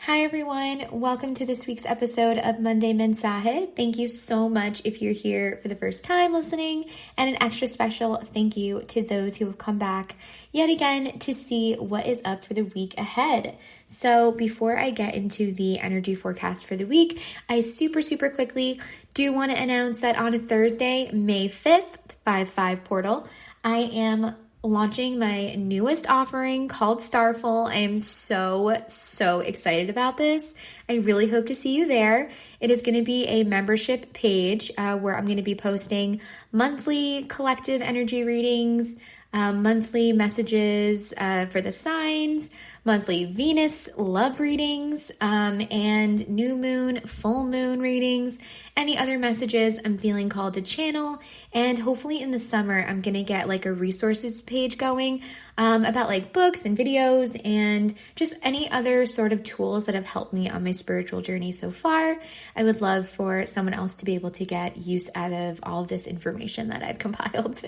Hi everyone, welcome to this week's episode of Monday Mensaje. Thank you so much if you're here for the first time listening, and an extra special thank you to those who have come back yet again to see what is up for the week ahead. So before I get into the energy forecast for the week, I super quickly do want to announce that on a Thursday, May 5th, 5/5 portal, I am launching my newest offering called Starful. I am so excited about this. I really hope to see you there. It is going to be a membership page where I'm going to be posting monthly collective energy readings, monthly messages for the signs, monthly Venus love readings, and new moon, full moon readings, any other messages I'm feeling called to channel. And hopefully in the summer, I'm going to get like a resources page going about like books and videos and just any other sort of tools that have helped me on my spiritual journey so far. I would love for someone else to be able to get use out of all of this information that I've compiled.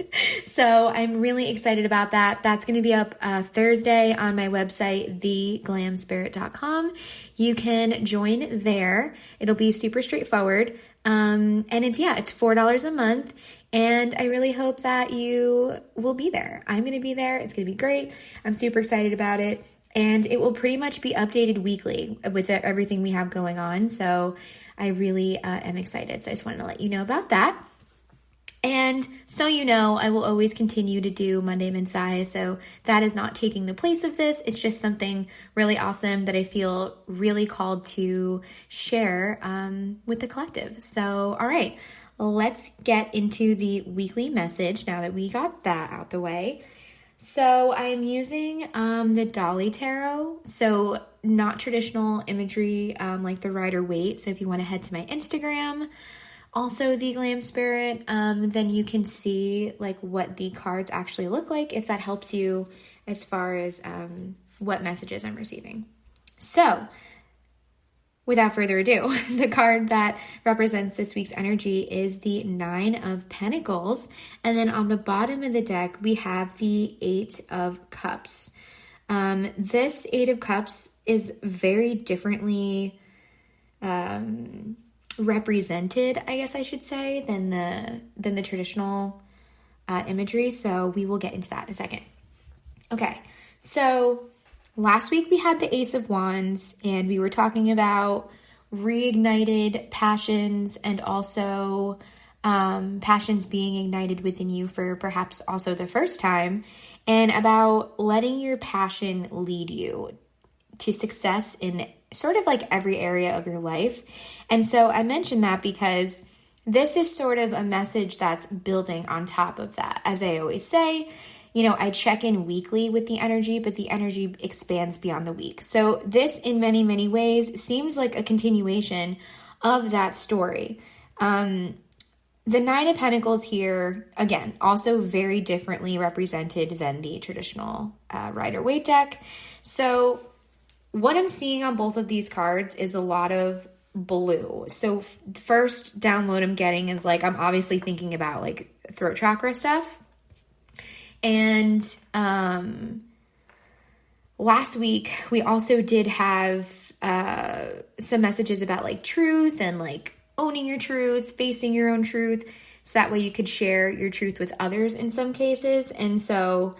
So I'm really excited about that. That's going to be up Thursday on my website, theglamspirit.com. You can join there. It'll be super straightforward. And it's $4 a month. And I really hope that you will be there. I'm going to be there. It's going to be great. I'm super excited about it. And it will pretty much be updated weekly with everything we have going on. So I really am excited. So I just wanted to let you know about that. And so you know, I will always continue to do Monday Mensaje. So that is not taking the place of this. It's just something really awesome that I feel really called to share with the collective. So, all right. Let's get into the weekly message now that we got that out the way. So I'm using the Dolly Tarot, so not traditional imagery like the Rider-Waite. So if you want to head to my Instagram, also the Glam Spirit, then you can see like what the cards actually look like if that helps you as far as what messages I'm receiving. So without further ado, the card that represents this week's energy is the Nine of Pentacles. And then on the bottom of the deck, we have the Eight of Cups. This Eight of Cups is very differently represented, I guess I should say, than the traditional imagery. So we will get into that in a second. Okay, so last week we had the Ace of Wands, and we were talking about reignited passions and also passions being ignited within you for perhaps also the first time, and about letting your passion lead you to success in sort of like every area of your life. And so I mentioned that because this is sort of a message that's building on top of that. As I always say, you know, I check in weekly with the energy, but the energy expands beyond the week. So this, in many ways, seems like a continuation of that story. The Nine of Pentacles here, again, also very differently represented than the traditional Rider-Waite deck. So what I'm seeing on both of these cards is a lot of blue. So first download I'm getting is like, I'm obviously thinking about like throat chakra stuff. And last week, we also did have some messages about like truth and like owning your truth, facing your own truth. So that way you could share your truth with others in some cases. And so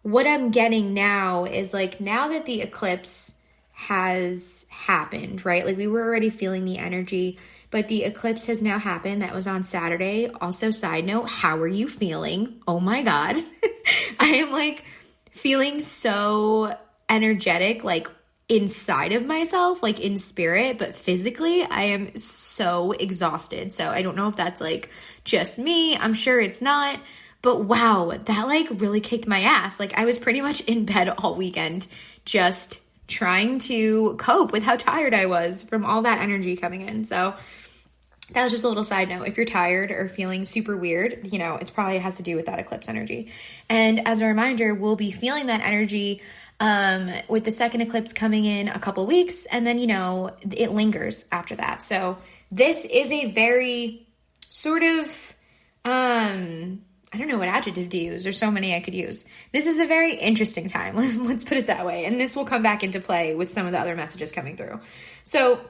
what I'm getting now is like, now that the eclipse has happened, right? Like we were already feeling the energy, but the eclipse has now happened. That was on Saturday. Also, side note, how are you feeling? Oh my God. I am like feeling so energetic, like inside of myself, like in spirit, but physically I am so exhausted. So I don't know if that's like just me. I'm sure it's not, but wow, that like really kicked my ass. Like I was pretty much in bed all weekend, just trying to cope with how tired I was from all that energy coming in. So that was just a little side note. If you're tired or feeling super weird, you know, it probably has to do with that eclipse energy. And as a reminder, we'll be feeling that energy with the second eclipse coming in a couple weeks. And then, you know, it lingers after that. So this is a very sort of I don't know what adjective to use. There's so many I could use. This is a very interesting time. Let's put it that way. And this will come back into play with some of the other messages coming through. So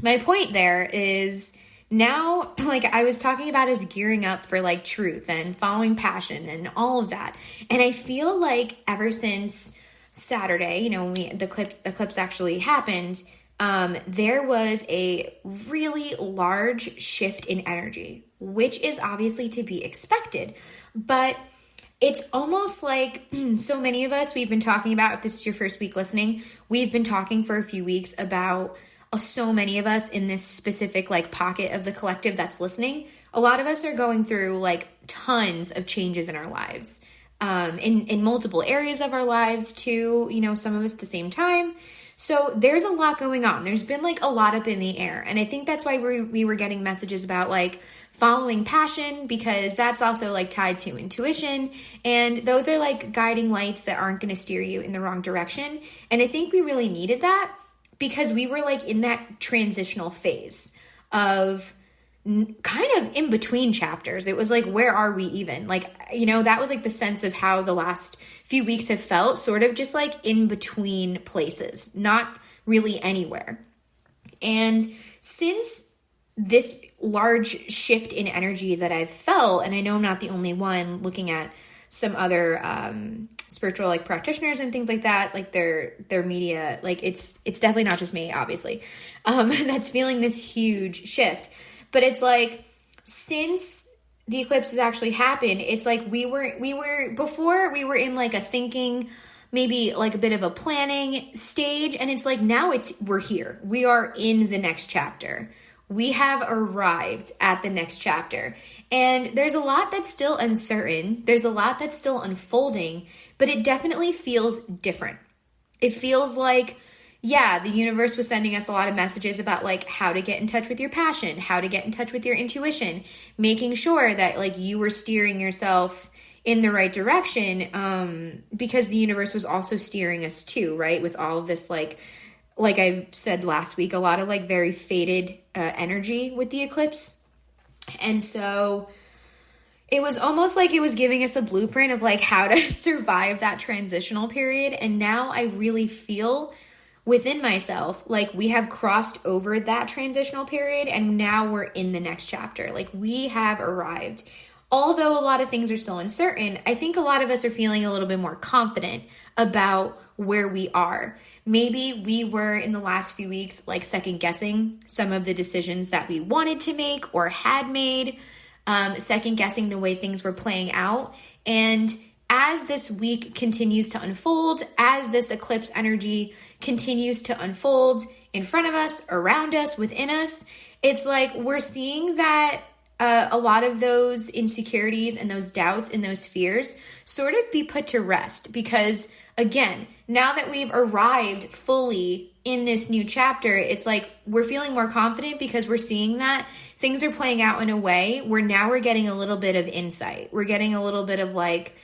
my point there is now, like I was talking about, is gearing up for like truth and following passion and all of that. And I feel like ever since Saturday, you know, when the eclipse actually happened, there was a really large shift in energy, which is obviously to be expected. But it's almost like so many of us, we've been talking about, if this is your first week listening, we've been talking for a few weeks about so many of us in this specific like pocket of the collective that's listening. A lot of us are going through like tons of changes in our lives, in multiple areas of our lives too, you know, some of us at the same time. So there's a lot going on. There's been like a lot up in the air. And I think that's why we were getting messages about like following passion, because that's also like tied to intuition. And those are like guiding lights that aren't going to steer you in the wrong direction. And I think we really needed that because we were like in that transitional phase of kind of in between chapters. It was like, where are we even? Like, you know, that was like the sense of how the last few weeks have felt, sort of just like in between places, not really anywhere. And since this large shift in energy that I've felt, and I know I'm not the only one, looking at some other spiritual like practitioners and things like that, like their media, like it's definitely not just me, obviously, that's feeling this huge shift. But it's like, since the eclipse has actually happened, it's like we were before we were in like a thinking, maybe like a bit of a planning stage. And it's like, now we're here. We are in the next chapter. We have arrived at the next chapter. And there's a lot that's still uncertain. There's a lot that's still unfolding, but it definitely feels different. It feels like, yeah, the universe was sending us a lot of messages about like how to get in touch with your passion, how to get in touch with your intuition, making sure that like you were steering yourself in the right direction, because the universe was also steering us too, right? With all of this, like I said last week, a lot of like very faded energy with the eclipse. And so it was almost like it was giving us a blueprint of like how to survive that transitional period. And now I really feel within myself like we have crossed over that transitional period, and now we're in the next chapter. Like we have arrived. Although a lot of things are still uncertain, I think a lot of us are feeling a little bit more confident about where we are. Maybe we were in the last few weeks like second guessing some of the decisions that we wanted to make or had made, second guessing the way things were playing out. And as this week continues to unfold, as this eclipse energy continues to unfold in front of us, around us, within us, it's like we're seeing that a lot of those insecurities and those doubts and those fears sort of be put to rest. Because again, now that we've arrived fully in this new chapter, it's like we're feeling more confident because we're seeing that things are playing out in a way where now we're getting a little bit of insight. We're getting a little bit of like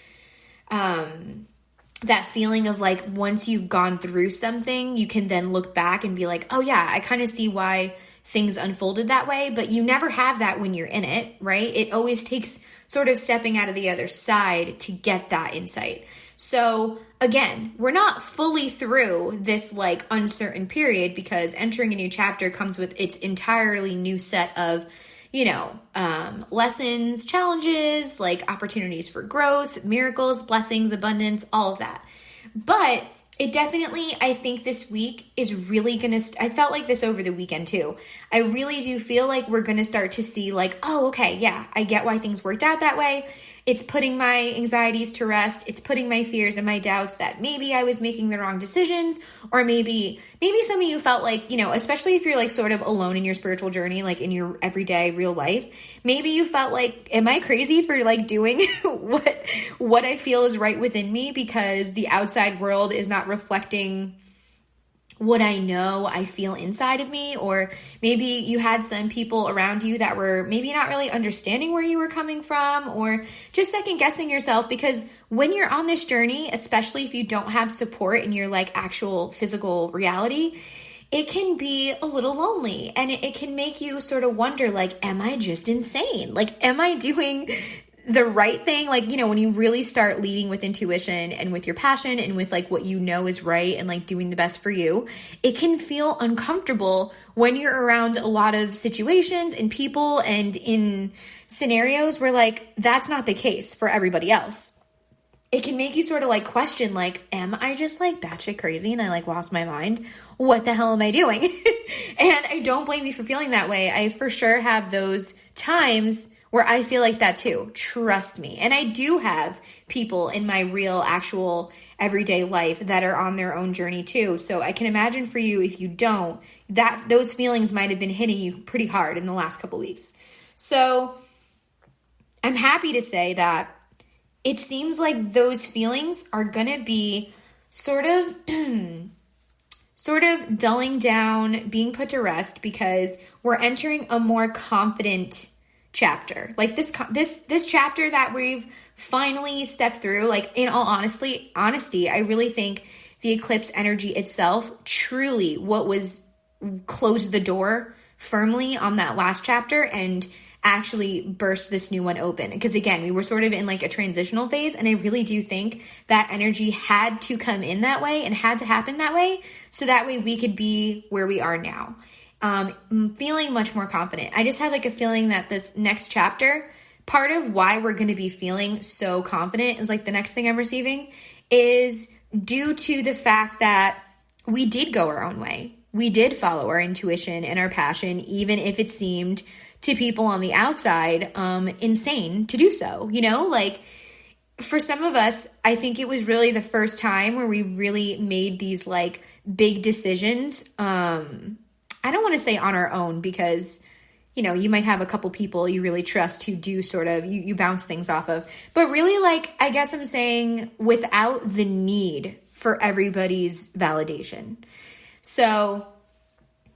that feeling of like once you've gone through something, you can then look back and be like, oh yeah, I kind of see why things unfolded that way. But you never have that when you're in it, right? It always takes sort of stepping out of the other side to get that insight. So again, we're not fully through this like uncertain period, because entering a new chapter comes with its entirely new set of, you know, lessons, challenges, like opportunities for growth, miracles, blessings, abundance, all of that. But it definitely, I think this week is really going to, I felt like this over the weekend too. I really do feel like we're going to start to see like, oh, okay, yeah, I get why things worked out that way. It's putting my anxieties to rest. It's putting my fears and my doubts that maybe I was making the wrong decisions, or maybe some of you felt like, you know, especially if you're like sort of alone in your spiritual journey, like in your everyday real life, maybe you felt like, am I crazy for like doing what I feel is right within me because the outside world is not reflecting what I know I feel inside of me? Or maybe you had some people around you that were maybe not really understanding where you were coming from, or just second guessing yourself, because when you're on this journey, especially if you don't have support in your like actual physical reality, it can be a little lonely, and it can make you sort of wonder like, am I just insane? Like, am I doing the right thing, like, you know, when you really start leading with intuition and with your passion and with like what you know is right and like doing the best for you, it can feel uncomfortable when you're around a lot of situations and people and in scenarios where like that's not the case for everybody else. It can make you sort of like question, like, am I just like batshit crazy and I like lost my mind? What the hell am I doing? And I don't blame you for feeling that way. I for sure have those times where I feel like that too. Trust me. And I do have people in my real, actual, everyday life that are on their own journey too. So I can imagine for you, if you don't, that those feelings might have been hitting you pretty hard in the last couple weeks. So I'm happy to say that it seems like those feelings are going to be sort of dulling down, being put to rest, because we're entering a more confident chapter. Like this chapter that we've finally stepped through, like in all honesty, I really think the eclipse energy itself truly what was closed the door firmly on that last chapter and actually burst this new one open. Because again, we were sort of in like a transitional phase, and I really do think that energy had to come in that way and had to happen that way, so that way we could be where we are now. Feeling much more confident. I just have like a feeling that this next chapter, part of why we're going to be feeling so confident is like the next thing I'm receiving is due to the fact that we did go our own way. We did follow our intuition and our passion, even if it seemed to people on the outside insane to do so. You know, like for some of us, I think it was really the first time where we really made these like big decisions. I don't want to say on our own, because, you know, you might have a couple people you really trust who do sort of, you bounce things off of. But really, like, I guess I'm saying without the need for everybody's validation. So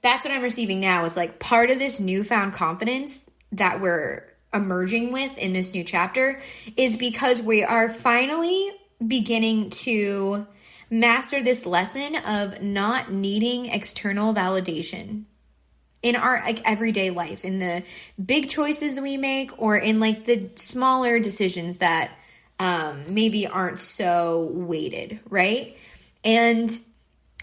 that's what I'm receiving now, is like part of this newfound confidence that we're emerging with in this new chapter is because we are finally beginning to master this lesson of not needing external validation in our like everyday life, in the big choices we make, or in like the smaller decisions that maybe aren't so weighted, right? And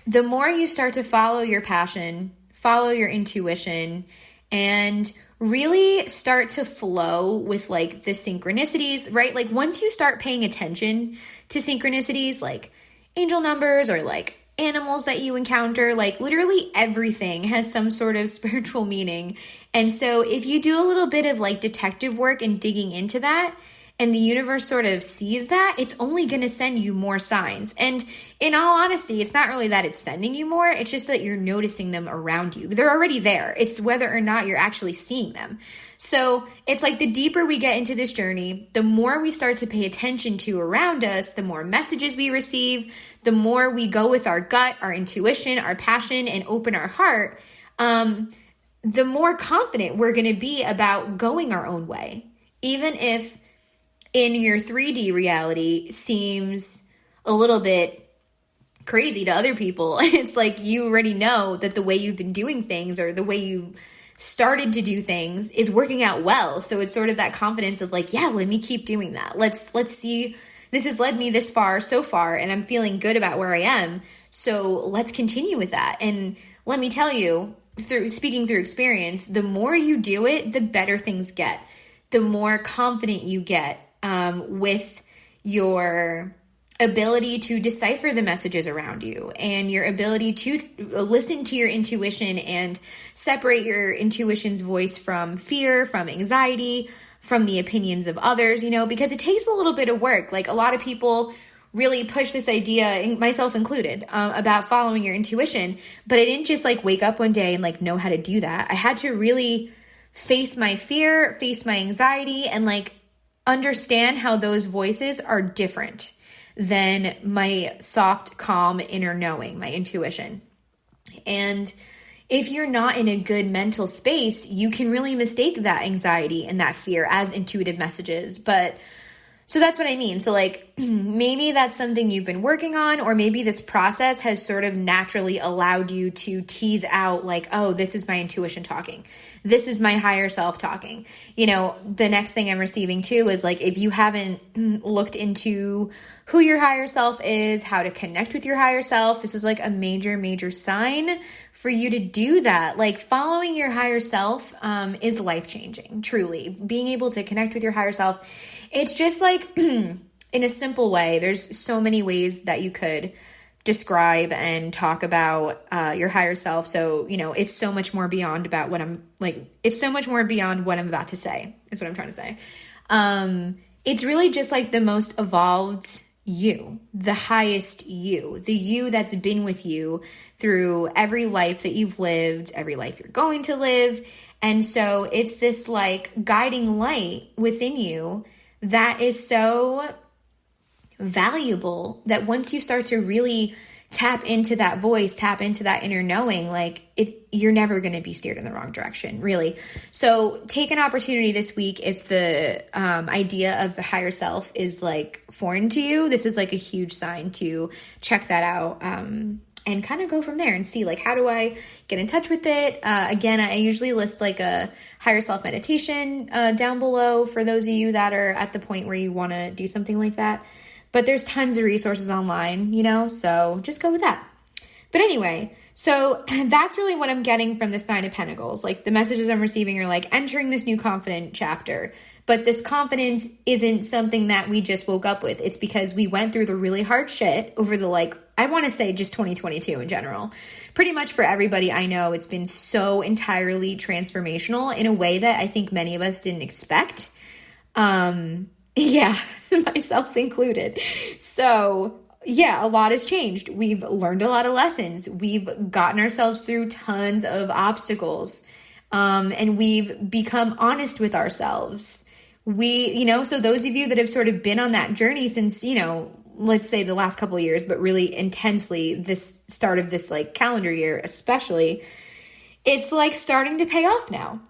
the more you start to follow your passion, follow your intuition, and really start to flow with like the synchronicities, right? Like once you start paying attention to synchronicities, like angel numbers or like animals that you encounter, like literally everything has some sort of spiritual meaning. And so if you do a little bit of like detective work and digging into that, and the universe sort of sees that, it's only going to send you more signs. And in all honesty, it's not really that it's sending you more. It's just that you're noticing them around you. They're already there. It's whether or not you're actually seeing them. So it's like the deeper we get into this journey, the more we start to pay attention to around us, the more messages we receive, the more we go with our gut, our intuition, our passion, and open our heart, the more confident we're going to be about going our own way. Even if in your 3D reality seems a little bit crazy to other people. It's like you already know that the way you've been doing things or the way you started to do things is working out well. So it's sort of that confidence of like, yeah, let me keep doing that. Let's see. This has led me this far so far, and I'm feeling good about where I am. So let's continue with that. And let me tell you, speaking through experience, the more you do it, the better things get. The more confident you get with your ability to decipher the messages around you and your ability to listen to your intuition and separate your intuition's voice from fear, from anxiety, from the opinions of others, you know, because it takes a little bit of work. Like a lot of people really push this idea, myself included, about following your intuition, but I didn't just like wake up one day and like know how to do that. I had to really face my fear, face my anxiety, and like understand how those voices are different than my soft, calm inner knowing, my intuition. And if you're not in a good mental space, you can really mistake that anxiety and that fear as intuitive messages. But So that's what I mean. So like maybe that's something you've been working on, or maybe this process has sort of naturally allowed you to tease out like, oh, this is my intuition talking. This is my higher self talking. You know, the next thing I'm receiving too is like, if you haven't looked into who your higher self is, how to connect with your higher self, this is like a major, major sign for you to do that. Like following your higher self is life-changing, truly. Being able to connect with your higher self, it's just like in a simple way, there's so many ways that you could describe and talk about your higher self. So, you know, it's so much more beyond about what I'm like, it's so much more beyond what I'm about to say, is what I'm trying to say. It's really just like the most evolved you, the highest you, the you that's been with you through every life that you've lived, every life you're going to live. And so it's this like guiding light within you that is so valuable that once you start to really tap into that voice, tap into that inner knowing, like you're never going to be steered in the wrong direction, really. So take an opportunity this week. If the idea of the higher self is like foreign to you, this is like a huge sign to check that out. And kind of go from there and see like, how do I get in touch with it? Again, I usually list like a higher self meditation down below for those of you that are at the point where you want to do something like that. But there's tons of resources online, you know, so just go with that. But anyway, so that's really what I'm getting from this Nine of Pentacles. Like the messages I'm receiving are like entering this new confident chapter. But this confidence isn't something that we just woke up with. It's because we went through the really hard shit over the like, I want to say just 2022 in general. Pretty much for everybody I know, it's been so entirely transformational in a way that I think many of us didn't expect. Yeah, myself included. So yeah, a lot has changed. We've learned a lot of lessons. We've gotten ourselves through tons of obstacles. And we've become honest with ourselves. So those of you that have sort of been on that journey since, you know, let's say the last couple of years, but really intensely this start of this like calendar year, especially, it's like starting to pay off now.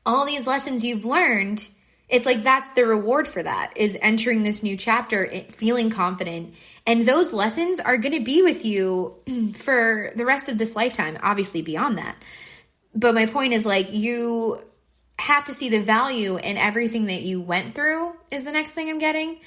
All these lessons you've learned, it's like that's the reward for that, is entering this new chapter, feeling confident. And those lessons are going to be with you for the rest of this lifetime, obviously beyond that. But my point is like you have to see the value in everything that you went through is the next thing I'm getting.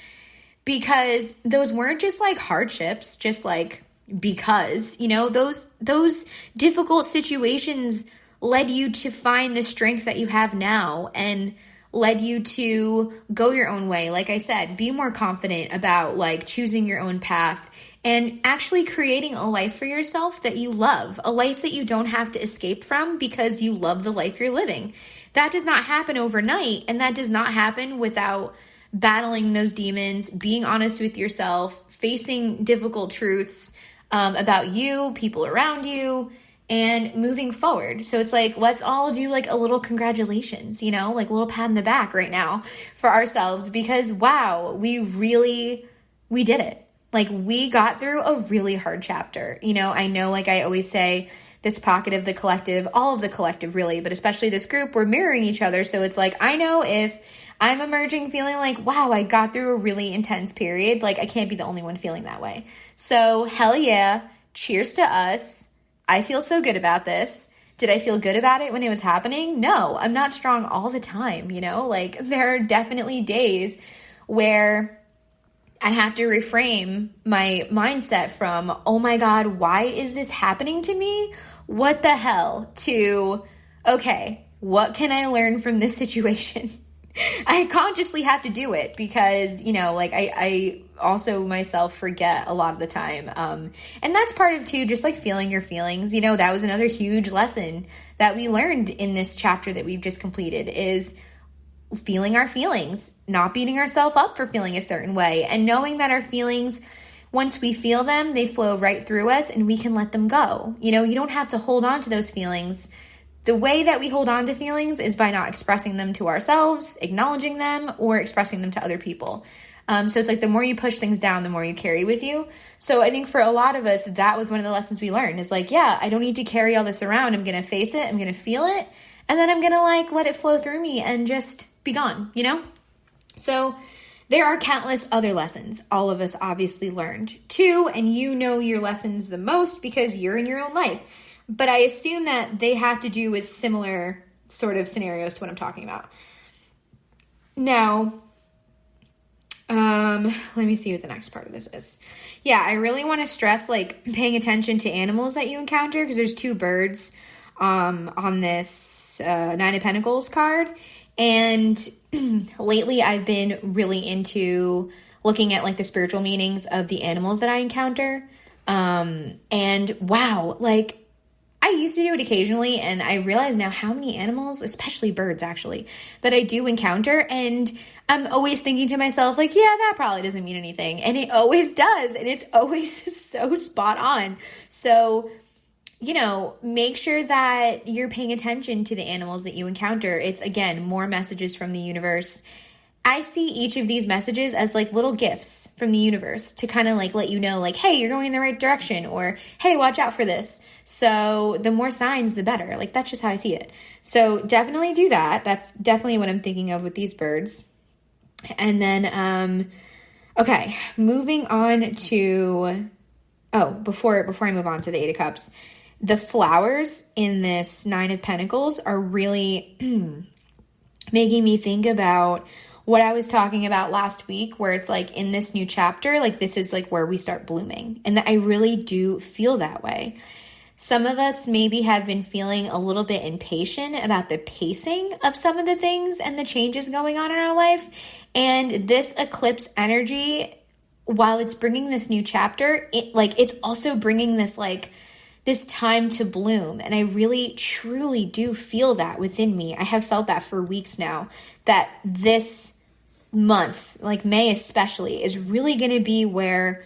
Because those weren't just like hardships, just like because, you know, those difficult situations led you to find the strength that you have now and led you to go your own way. Like I said, be more confident about like choosing your own path and actually creating a life for yourself that you love, a life that you don't have to escape from because you love the life you're living. That does not happen overnight, and that does not happen without battling those demons, being honest with yourself, facing difficult truths about you, people around you, and moving forward. So it's like, let's all do like a little congratulations, you know, like a little pat in the back right now for ourselves because wow, we did it. Like we got through a really hard chapter. You know, I know, like I always say, this pocket of the collective, all of the collective really, but especially this group, we're mirroring each other. So it's like, I know if I'm emerging feeling like, wow, I got through a really intense period, like I can't be the only one feeling that way. So hell yeah, cheers to us. I feel so good about this. Did I feel good about it when it was happening? No, I'm not strong all the time, you know? Like there are definitely days where I have to reframe my mindset from, oh my God, why is this happening to me? What the hell? To, okay, what can I learn from this situation? I consciously have to do it because, you know, like I also myself forget a lot of the time. And that's part of too, just like feeling your feelings. You know, that was another huge lesson that we learned in this chapter that we've just completed is feeling our feelings, not beating ourselves up for feeling a certain way, and knowing that our feelings, once we feel them, they flow right through us and we can let them go. You know, you don't have to hold on to those feelings. The way that we hold on to feelings is by not expressing them to ourselves, acknowledging them, or expressing them to other people. So it's like the more you push things down, the more you carry with you. So I think for a lot of us, that was one of the lessons we learned. It's like, yeah, I don't need to carry all this around. I'm going to face it. I'm going to feel it. And then I'm going to like let it flow through me and just be gone, you know? So there are countless other lessons all of us obviously learned too, and you know your lessons the most because you're in your own life. But I assume that they have to do with similar sort of scenarios to what I'm talking about. Now, let me see what the next part of this is. Yeah, I really want to stress like paying attention to animals that you encounter, because there's two birds on this Nine of Pentacles card. And lately I've been really into looking at like the spiritual meanings of the animals that I encounter. And wow, like I used to do it occasionally, and I realize now how many animals, especially birds actually, that I do encounter. And I'm always thinking to myself, like, yeah, that probably doesn't mean anything. And it always does. And it's always so spot on. So, you know, make sure that you're paying attention to the animals that you encounter. It's, again, more messages from the universe. I see each of these messages as like little gifts from the universe to kind of like let you know, like, hey, you're going in the right direction, or hey, watch out for this. So the more signs, the better. Like, that's just how I see it. So definitely do that. That's definitely what I'm thinking of with these birds. And then, okay, moving on to, before I move on to the Eight of Cups, the flowers in this Nine of Pentacles are really making me think about what I was talking about last week, where it's like in this new chapter, like this is like where we start blooming. And I really do feel that way. Some of us maybe have been feeling a little bit impatient about the pacing of some of the things and the changes going on in our life. And this eclipse energy, while it's bringing this new chapter, it's also bringing this like this time to bloom. And I really, truly do feel that within me. I have felt that for weeks now, that this month, like May especially, is really going to be where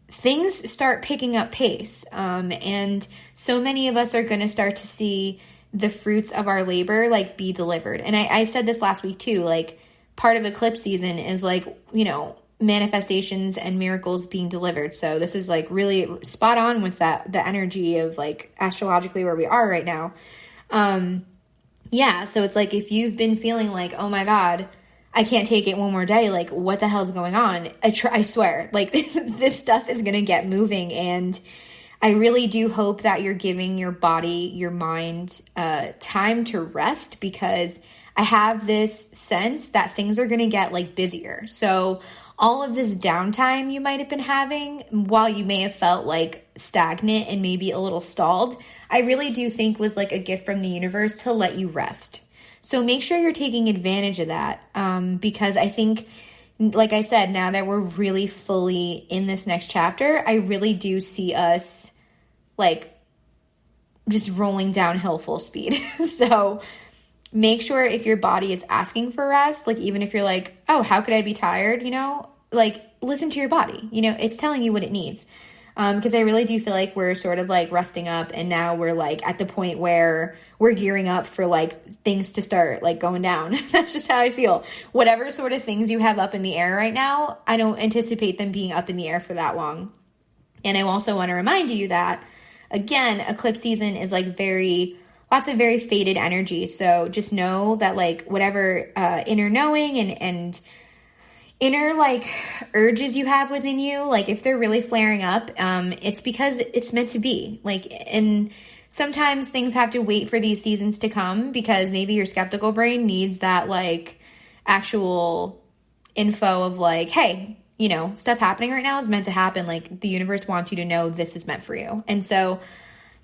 things start picking up pace. And so many of us are going to start to see the fruits of our labor, like, be delivered. And I said this last week too, like, part of eclipse season is like, you know, manifestations and miracles being delivered. So this is like really spot on with that, the energy of like astrologically where we are right now. Yeah. So it's like, if you've been feeling like, oh my God, I can't take it one more day, like, what the hell's going on? I swear, like, this stuff is going to get moving. And I really do hope that you're giving your body, your mind, time to rest, because I have this sense that things are going to get like busier. So all of this downtime you might have been having, while you may have felt like stagnant and maybe a little stalled, I really do think was like a gift from the universe to let you rest. So make sure you're taking advantage of that, because I think, like I said, now that we're really fully in this next chapter, I really do see us like just rolling downhill full speed. So make sure if your body is asking for rest, like even if you're like, oh, how could I be tired? You know, like, listen to your body. You know, it's telling you what it needs. Because I really do feel like we're sort of like resting up, and now we're like at the point where we're gearing up for like things to start like going down. That's just how I feel. Whatever sort of things you have up in the air right now, I don't anticipate them being up in the air for that long. And I also want to remind you that, again, eclipse season is like lots of very faded energy. So just know that like whatever inner knowing and inner like urges you have within you, like if they're really flaring up, it's because it's meant to be. Like, and sometimes things have to wait for these seasons to come, because maybe your skeptical brain needs that like actual info of like, hey, you know, stuff happening right now is meant to happen. Like, the universe wants you to know this is meant for you. And so,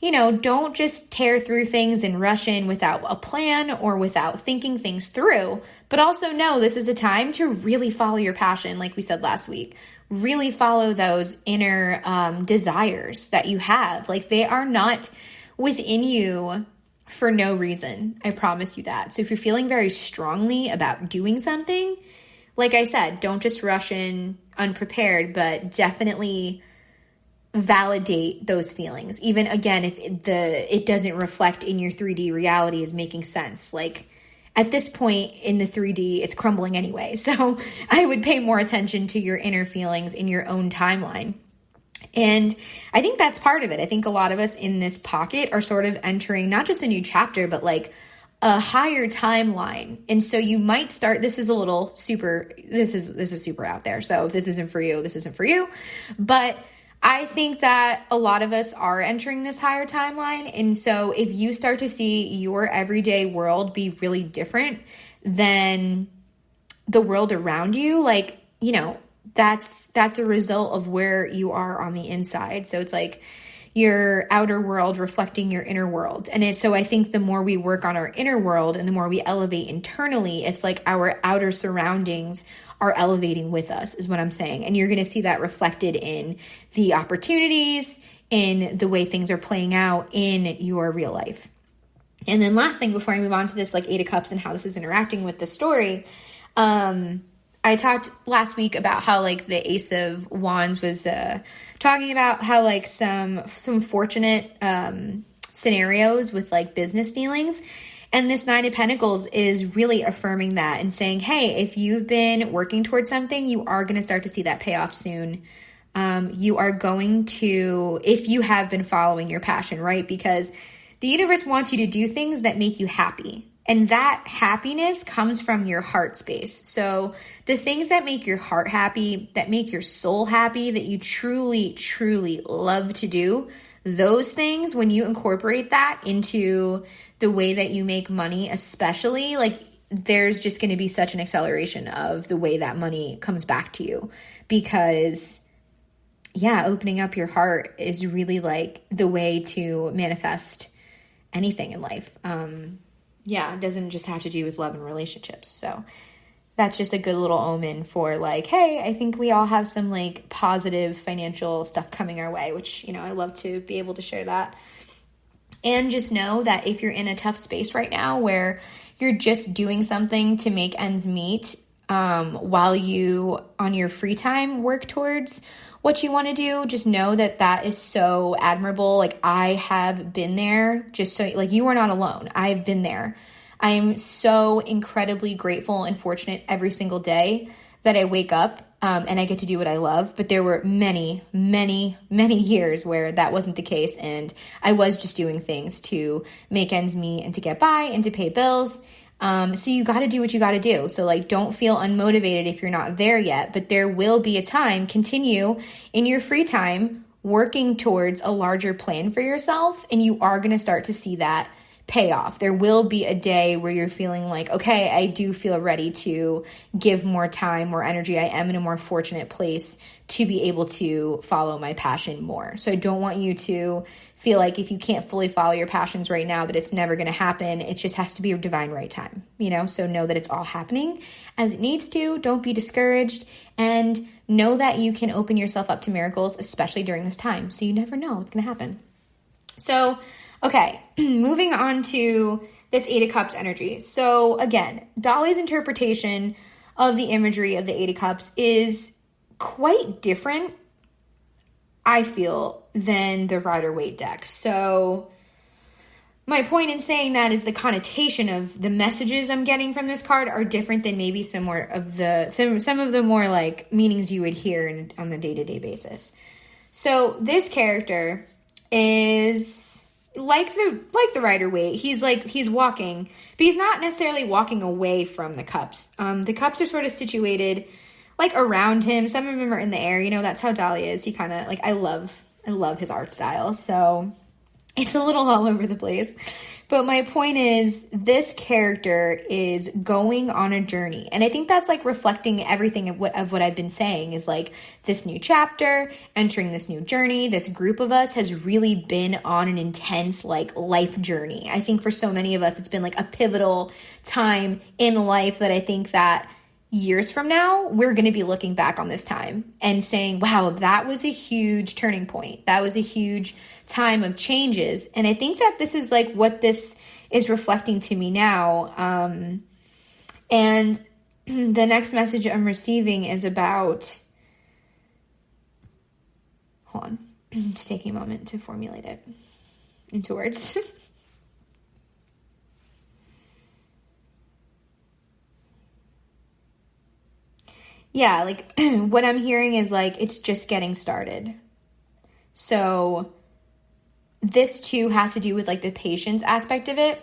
you know, don't just tear through things and rush in without a plan or without thinking things through, but also know this is a time to really follow your passion. Like we said last week, really follow those inner desires that you have. Like, they are not within you for no reason. I promise you that. So if you're feeling very strongly about doing something, like I said, don't just rush in unprepared, but definitely validate those feelings. Even again, if it doesn't reflect in your 3D reality is making sense. Like, at this point in the 3D, it's crumbling anyway. So I would pay more attention to your inner feelings in your own timeline. And I think that's part of it. I think a lot of us in this pocket are sort of entering not just a new chapter, but like a higher timeline. And so you might start, this is super out there. So if this isn't for you, this isn't for you. But I think that a lot of us are entering this higher timeline. And so if you start to see your everyday world be really different than the world around you, like, you know, that's a result of where you are on the inside. So it's like your outer world reflecting your inner world. So I think the more we work on our inner world and the more we elevate internally, it's like our outer surroundings are elevating with us, is what I'm saying. And you're going to see that reflected in the opportunities, in the way things are playing out in your real life. And then last thing before I move on to this, like Eight of Cups and how this is interacting with the story, I talked last week about how like the Ace of Wands was talking about how like some fortunate scenarios with like business dealings. And this Nine of Pentacles is really affirming that and saying, hey, if you've been working towards something, you are going to start to see that payoff soon. You are going to, if you have been following your passion, right? Because the universe wants you to do things that make you happy. And that happiness comes from your heart space. So the things that make your heart happy, that make your soul happy, that you truly, truly love to do, those things, when you incorporate that into the way that you make money, especially, like there's just going to be such an acceleration of the way that money comes back to you. Because yeah, opening up your heart is really like the way to manifest anything in life. Yeah, it doesn't just have to do with love and relationships. So that's just a good little omen for like, hey, I think we all have some like positive financial stuff coming our way, which, you know, I love to be able to share that. And just know that if you're in a tough space right now where you're just doing something to make ends meet, while you on your free time work towards what you want to do, just know that that is so admirable. Like I have been there, just so like you are not alone. I've been there. I am so incredibly grateful and fortunate every single day that I wake up and I get to do what I love. But there were many, many, many years where that wasn't the case. And I was just doing things to make ends meet and to get by and to pay bills. So you got to do what you got to do. So like, don't feel unmotivated if you're not there yet, but there will be a time, continue in your free time, working towards a larger plan for yourself. And you are going to start to see that payoff. There will be a day where you're feeling like, okay, I do feel ready to give more time, more energy. I am in a more fortunate place to be able to follow my passion more. So I don't want you to feel like if you can't fully follow your passions right now, that it's never going to happen. It just has to be a divine right time, you know? So know that it's all happening as it needs to. Don't be discouraged, and know that you can open yourself up to miracles, especially during this time. So you never know what's going to happen. So, okay, moving on to this Eight of Cups energy. So again, Dolly's interpretation of the imagery of the Eight of Cups is quite different, I feel, than the Rider-Waite deck. So my point in saying that is the connotation of the messages I'm getting from this card are different than maybe some of the more like meanings you would hear on the day-to-day basis. So this character is like the Rider-Waite. He's walking, but he's not necessarily walking away from the cups. The cups are sort of situated like around him. Some of them are in the air. You know, that's how Dolly is. He kind of like, I love his art style. So it's a little all over the place. But my point is, this character is going on a journey. And I think that's like reflecting everything of what I've been saying is like this new chapter, entering this new journey. This group of us has really been on an intense like life journey. I think for so many of us, it's been like a pivotal time in life that I think that years from now, we're going to be looking back on this time and saying, wow, that was a huge turning point. That was a huge time of changes. And I think that this is like what this is reflecting to me now. And the next message I'm receiving is about, hold on, just taking a moment to formulate it into words. Yeah, like what I'm hearing is like, it's just getting started. So this too has to do with like the patience aspect of it.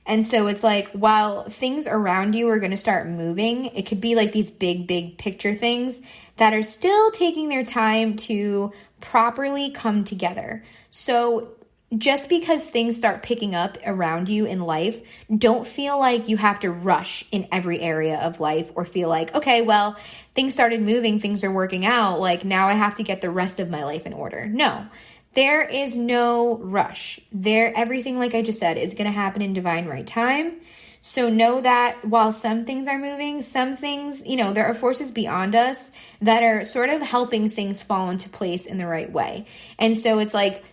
And so it's like, while things around you are going to start moving, it could be like these big picture things that are still taking their time to properly come together. So just because things start picking up around you in life, don't feel like you have to rush in every area of life or feel like, okay, well, things started moving, things are working out, like now I have to get the rest of my life in order. No, there is no rush. Everything, like I just said, is going to happen in divine right time. So know that while some things are moving, some things, there are forces beyond us that are sort of helping things fall into place in the right way. And so it's like,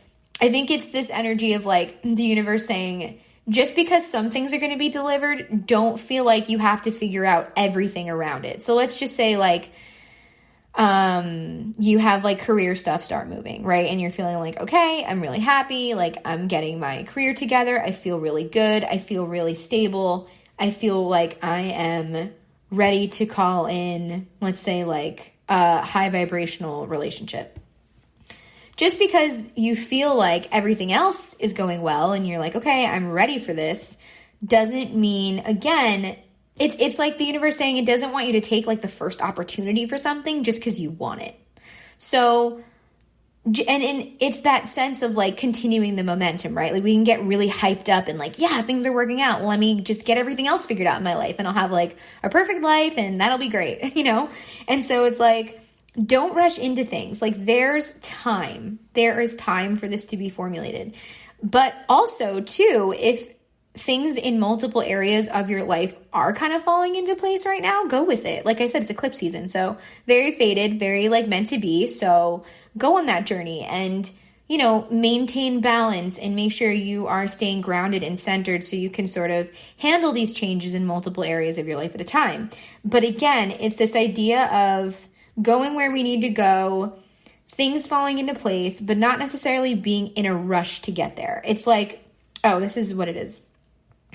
I think it's this energy of like the universe saying, just because some things are going to be delivered, don't feel like you have to figure out everything around it. So let's just say like, you have like career stuff start moving, right? And you're feeling like, okay, I'm really happy. Like I'm getting my career together. I feel really good. I feel really stable. I feel like I am ready to call in, let's say like a high vibrational relationship. Just because you feel like everything else is going well and you're like, okay, I'm ready for this, doesn't mean, again, it's like the universe saying it doesn't want you to take like the first opportunity for something just because you want it. So, and it's that sense of like continuing the momentum, right? Like we can get really hyped up and like, yeah, things are working out. Let me just get everything else figured out in my life and I'll have like a perfect life and that'll be great, And so it's like, don't rush into things. Like there's time. There is time for this to be formulated. But also too, if things in multiple areas of your life are kind of falling into place right now, go with it. Like I said, it's eclipse season. So very fated, very like meant to be. So go on that journey and, maintain balance and make sure you are staying grounded and centered so you can sort of handle these changes in multiple areas of your life at a time. But again, it's this idea of going where we need to go, things falling into place, but not necessarily being in a rush to get there. It's like, this is what it is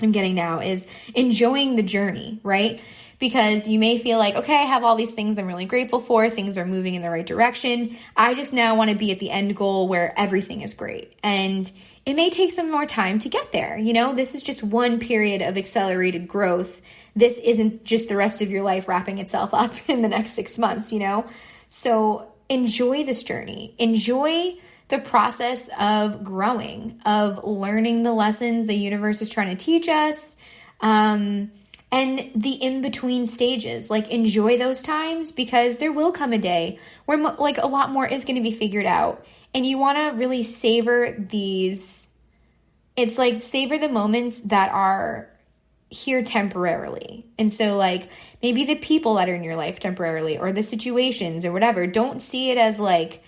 I'm getting now, is enjoying the journey, right? Because you may feel like, okay, I have all these things I'm really grateful for. Things are moving in the right direction. I just now want to be at the end goal where everything is great. And it may take some more time to get there. This is just one period of accelerated growth. This isn't just the rest of your life wrapping itself up in the next 6 months, So enjoy this journey. Enjoy the process of growing, of learning the lessons the universe is trying to teach us, and the in-between stages. Like enjoy those times because there will come a day where like a lot more is going to be figured out. And you want to really savor these. It's like savor the moments that are here temporarily. And so like maybe the people that are in your life temporarily or the situations or whatever, don't see it as like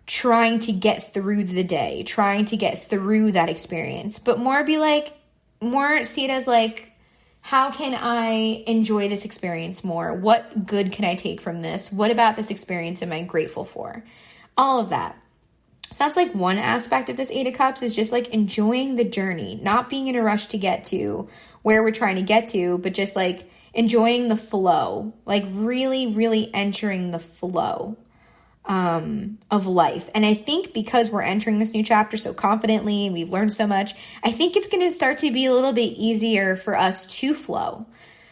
trying to get through the day, trying to get through that experience, but more see it as like, how can I enjoy this experience more? What good can I take from this? What about this experience am I grateful for? All of that. So that's like one aspect of this Eight of Cups is just like enjoying the journey, not being in a rush to get to where we're trying to get to, but just like enjoying the flow, like really, really entering the flow of life. And I think because we're entering this new chapter so confidently and we've learned so much, I think it's going to start to be a little bit easier for us to flow,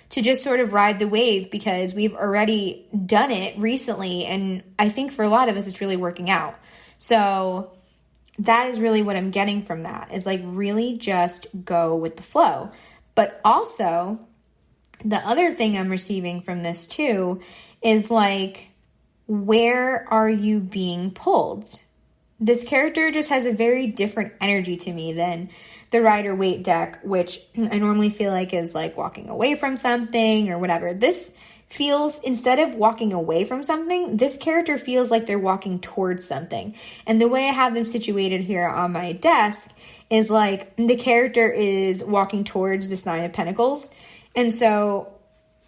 to just sort of ride the wave because we've already done it recently. And I think for a lot of us, it's really working out. So that is really what I'm getting from that, is like really just go with the flow. But also the other thing I'm receiving from this too is like, where are you being pulled? This character just has a very different energy to me than the Rider-Waite deck, which I normally feel like is like walking away from something or whatever. This feels, instead of walking away from something, this character feels like they're walking towards something. And the way I have them situated here on my desk is like the character is walking towards this Nine of Pentacles. And so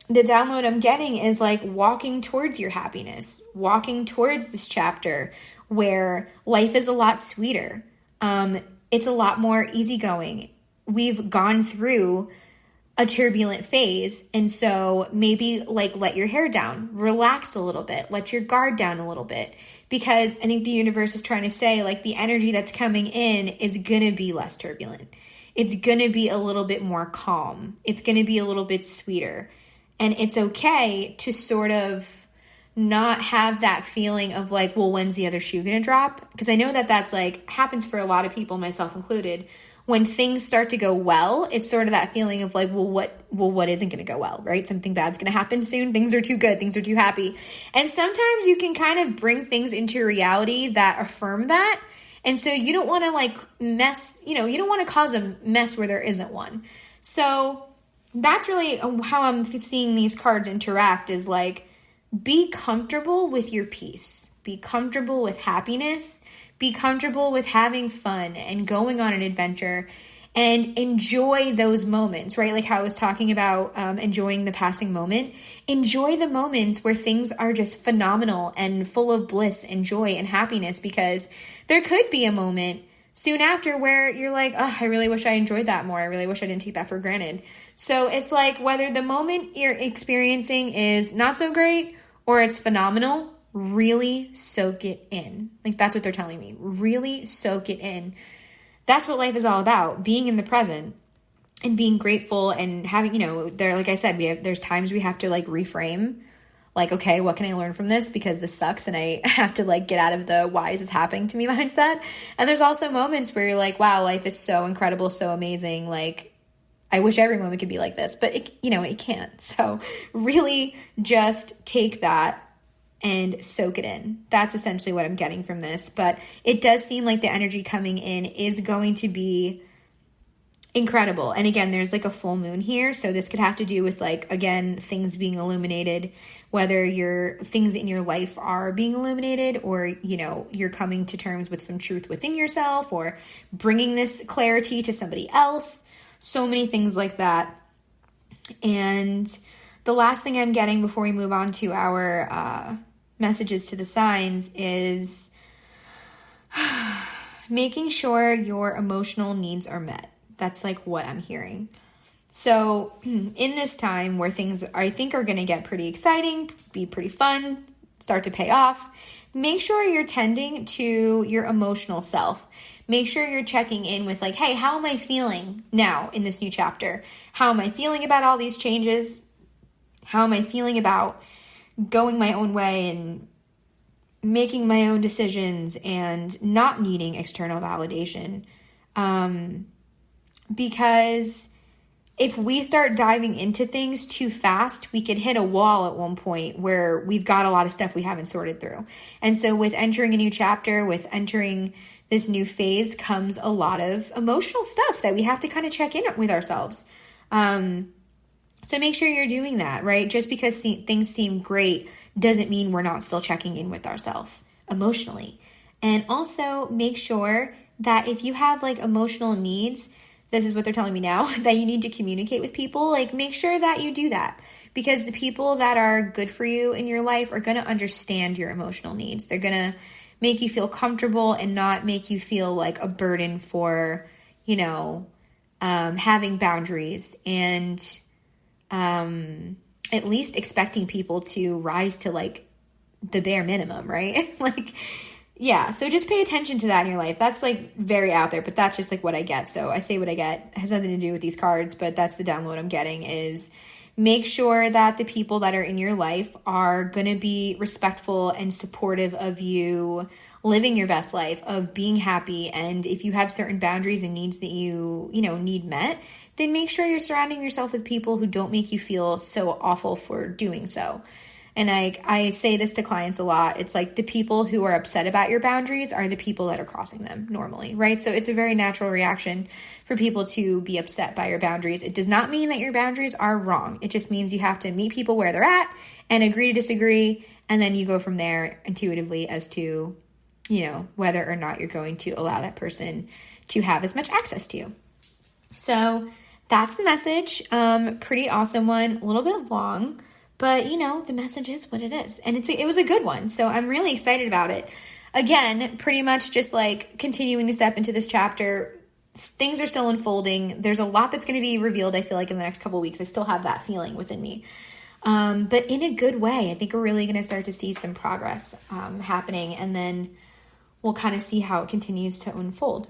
the download I'm getting is like walking towards your happiness, walking towards this chapter where life is a lot sweeter. It's a lot more easygoing. We've gone through a turbulent phase. And so maybe like let your hair down, relax a little bit, let your guard down a little bit, because I think the universe is trying to say, like, the energy that's coming in is going to be less turbulent. It's going to be a little bit more calm. It's going to be a little bit sweeter. And it's okay to sort of not have that feeling of like, well, when's the other shoe going to drop? Because I know that that's like happens for a lot of people, myself included. When things start to go well, it's sort of that feeling of like, well, what isn't going to go well, right? Something bad's going to happen soon. Things are too good. Things are too happy. And sometimes you can kind of bring things into reality that affirm that. And so you don't want to like mess, you don't want to cause a mess where there isn't one. So that's really how I'm seeing these cards interact, is like, be comfortable with your peace. Be comfortable with happiness. Be comfortable with having fun and going on an adventure, and enjoy those moments, right? Like how I was talking about enjoying the passing moment. Enjoy the moments where things are just phenomenal and full of bliss and joy and happiness, because there could be a moment soon after where you're like, oh, I really wish I enjoyed that more. I really wish I didn't take that for granted. So it's like, whether the moment you're experiencing is not so great or it's phenomenal, really soak it in. Like, that's what they're telling me. Really soak it in. That's what life is all about. Being in the present and being grateful and having, there, like I said, there's times we have to like reframe, like, okay, what can I learn from this? Because this sucks and I have to like get out of the why is this happening to me mindset. And there's also moments where you're like, wow, life is so incredible, so amazing. Like, I wish every moment could be like this, but it can't. So really just take that and soak it in. That's essentially what I'm getting from this. But it does seem like the energy coming in is going to be incredible. And again, there's like a full moon here. So this could have to do with like, again, things being illuminated, whether things in your life are being illuminated, or, you're coming to terms with some truth within yourself, or bringing this clarity to somebody else. So many things like that. And the last thing I'm getting before we move on to our messages to the signs is making sure your emotional needs are met. That's like what I'm hearing. So in this time where things I think are going to get pretty exciting, be pretty fun, start to pay off, make sure you're tending to your emotional self. Make sure you're checking in with like, hey, how am I feeling now in this new chapter? How am I feeling about all these changes? How am I feeling about going my own way and making my own decisions and not needing external validation? Because if we start diving into things too fast, we could hit a wall at one point where we've got a lot of stuff we haven't sorted through. And so with entering a new chapter, with entering this new phase, comes a lot of emotional stuff that we have to kind of check in with ourselves. So make sure you're doing that, right? Just because things seem great doesn't mean we're not still checking in with ourselves emotionally. And also make sure that if you have like emotional needs, this is what they're telling me now, that you need to communicate with people, like make sure that you do that, because the people that are good for you in your life are going to understand your emotional needs. They're going to make you feel comfortable and not make you feel like a burden for, having boundaries, and at least expecting people to rise to like the bare minimum, right? Like, yeah. So just pay attention to that in your life. That's like very out there, but that's just like what I get. So I say what I get. It has nothing to do with these cards, but that's the download I'm getting, is make sure that the people that are in your life are going to be respectful and supportive of you living your best life, of being happy. And if you have certain boundaries and needs that you need met, then make sure you're surrounding yourself with people who don't make you feel so awful for doing so. And I say this to clients a lot. It's like the people who are upset about your boundaries are the people that are crossing them normally, right? So it's a very natural reaction for people to be upset by your boundaries. It does not mean that your boundaries are wrong. It just means you have to meet people where they're at and agree to disagree. And then you go from there intuitively as to, whether or not you're going to allow that person to have as much access to you. So that's the message. Pretty awesome one, a little bit long. But, the message is what it is. And it was a good one. So I'm really excited about it. Again, pretty much just like continuing to step into this chapter. Things are still unfolding. There's a lot that's going to be revealed, I feel like, in the next couple of weeks. I still have that feeling within me. but in a good way. I think we're really going to start to see some progress happening, and then we'll kind of see how it continues to unfold.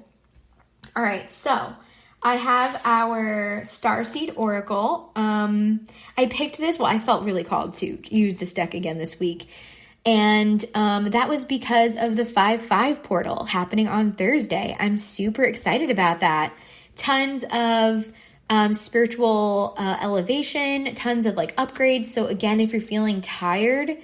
All right, so I have our Starseed Oracle. I picked this. Well, I felt really called to use this deck again this week. And that was because of the 5/5 portal happening on Thursday. I'm super excited about that. Tons of spiritual elevation, tons of like upgrades. So again, if you're feeling tired,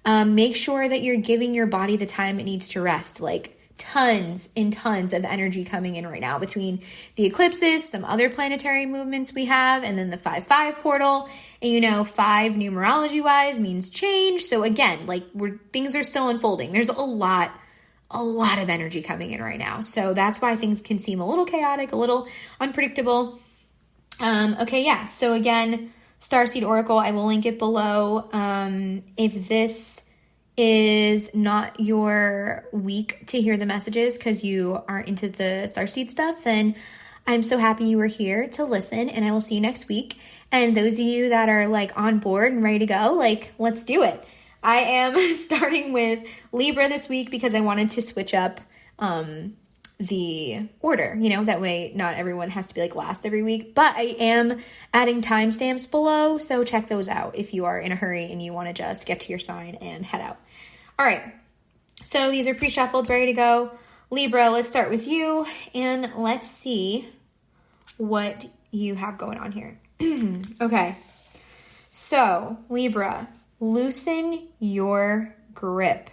make sure that you're giving your body the time it needs to rest. Like tons and tons of energy coming in right now between the eclipses, some other planetary movements we have, and then the 5/5 portal. And 5 numerology wise means change. So again, like things are still unfolding. There's a lot of energy coming in right now. So that's why things can seem a little chaotic, a little unpredictable. Okay, yeah. So again, Starseed Oracle, I will link it below. If this is not your week to hear the messages because you aren't into the Starseed stuff, then I'm so happy you were here to listen, and I will see you next week. And those of you that are like on board and ready to go, like, let's do it. I am starting with Libra this week because I wanted to switch up the order, that way not everyone has to be like last every week, but I am adding timestamps below, so check those out if you are in a hurry and you want to just get to your sign and head out. All right, so these are pre-shuffled, ready to go. Libra, let's start with you, and let's see what you have going on here. Okay, so Libra, loosen your grip.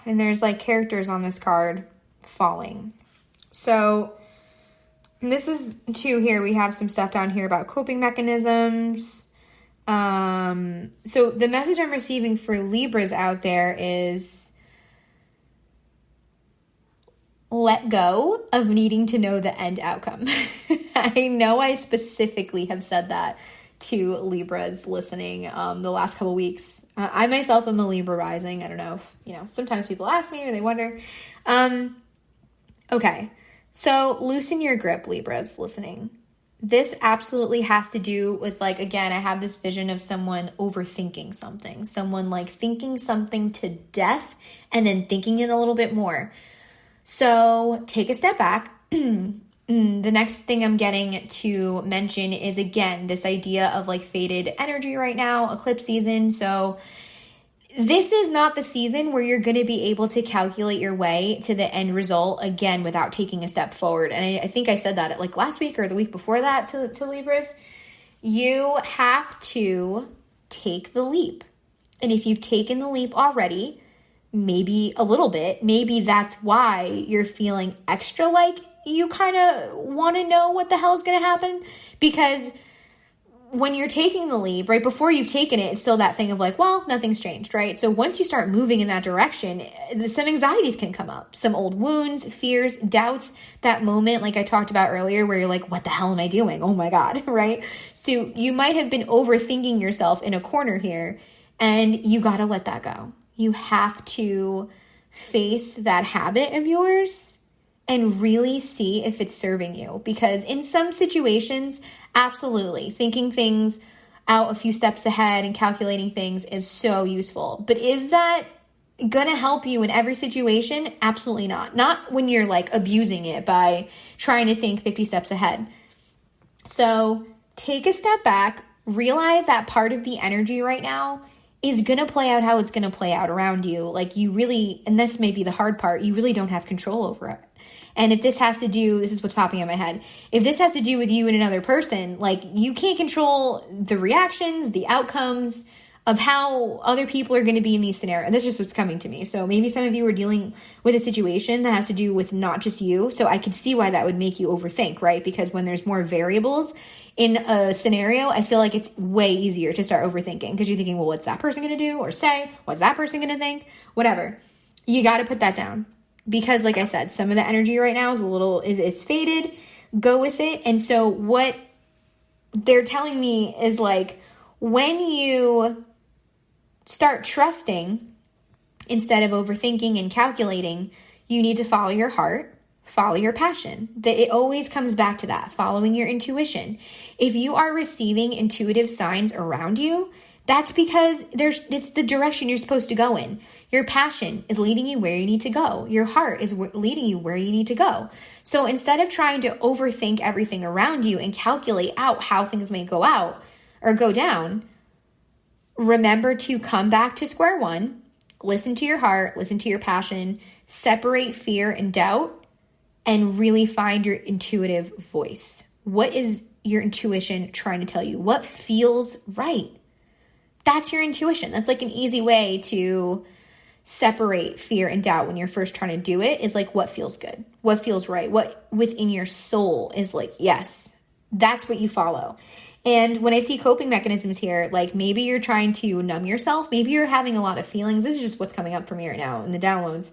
And there's like characters on this card falling. So this is 2 here. We have some stuff down here about coping mechanisms. So the message I'm receiving for Libras out there is let go of needing to know the end outcome. I know I specifically have said that to Libras listening the last couple weeks. I myself am a Libra rising. I don't know if, sometimes people ask me or they wonder. Okay, so loosen your grip, Libras listening. This absolutely has to do with, like, again, I have this vision of someone overthinking something. Someone like thinking something to death and then thinking it a little bit more. So take a step back. The next thing I'm getting to mention is, again, this idea of like faded energy right now, eclipse season. So this is not the season where you're going to be able to calculate your way to the end result again without taking a step forward. And I think I said that like last week or the week before that to Libras. You have to take the leap. And if you've taken the leap already, maybe a little bit, maybe that's why you're feeling extra like you kind of want to know what the hell is going to happen, because when you're taking the leap, right before you've taken it, it's still that thing of like, well, nothing's changed, right? So once you start moving in that direction, some anxieties can come up, some old wounds, fears, doubts, that moment like I talked about earlier where you're like, what the hell am I doing? Oh my God, right? So you might have been overthinking yourself in a corner here, and you got to let that go. You have to face that habit of yours and really see if it's serving you. Because in some situations, absolutely, thinking things out a few steps ahead and calculating things is so useful. But is that gonna help you in every situation? Absolutely not. Not when you're like abusing it by trying to think 50 steps ahead. So take a step back, realize that part of the energy right now is going to play out how it's going to play out around you. Like you really, and this may be the hard part, you really don't have control over it. And if this has to do, this is what's popping in my head, if this has to do with you and another person, like you can't control the reactions, the outcomes of how other people are going to be in these scenarios. That's just what's coming to me. So maybe some of you are dealing with a situation that has to do with not just you. So I could see why that would make you overthink, right? Because when there's more variables in a scenario, I feel like it's way easier to start overthinking because you're thinking, well, what's that person going to do or say? What's that person going to think? Whatever. You got to put that down because, like I said, some of the energy right now is faded. Go with it. And so what they're telling me is like when you start trusting instead of overthinking and calculating, you need to follow your heart, follow your passion. It always comes back to that, following your intuition. If you are receiving intuitive signs around you, that's because it's the direction you're supposed to go in. Your passion is leading you where you need to go. Your heart is leading you where you need to go. So instead of trying to overthink everything around you and calculate out how things may go out or go down, remember to come back to square one, listen to your heart, listen to your passion, separate fear and doubt, and really find your intuitive voice. What is your intuition trying to tell you? What feels right? That's your intuition. That's like an easy way to separate fear and doubt when you're first trying to do it, is like what feels good, what feels right, what within your soul is like, yes, that's what you follow. And when I see coping mechanisms here, like maybe you're trying to numb yourself, maybe you're having a lot of feelings. This is just what's coming up for me right now in the downloads.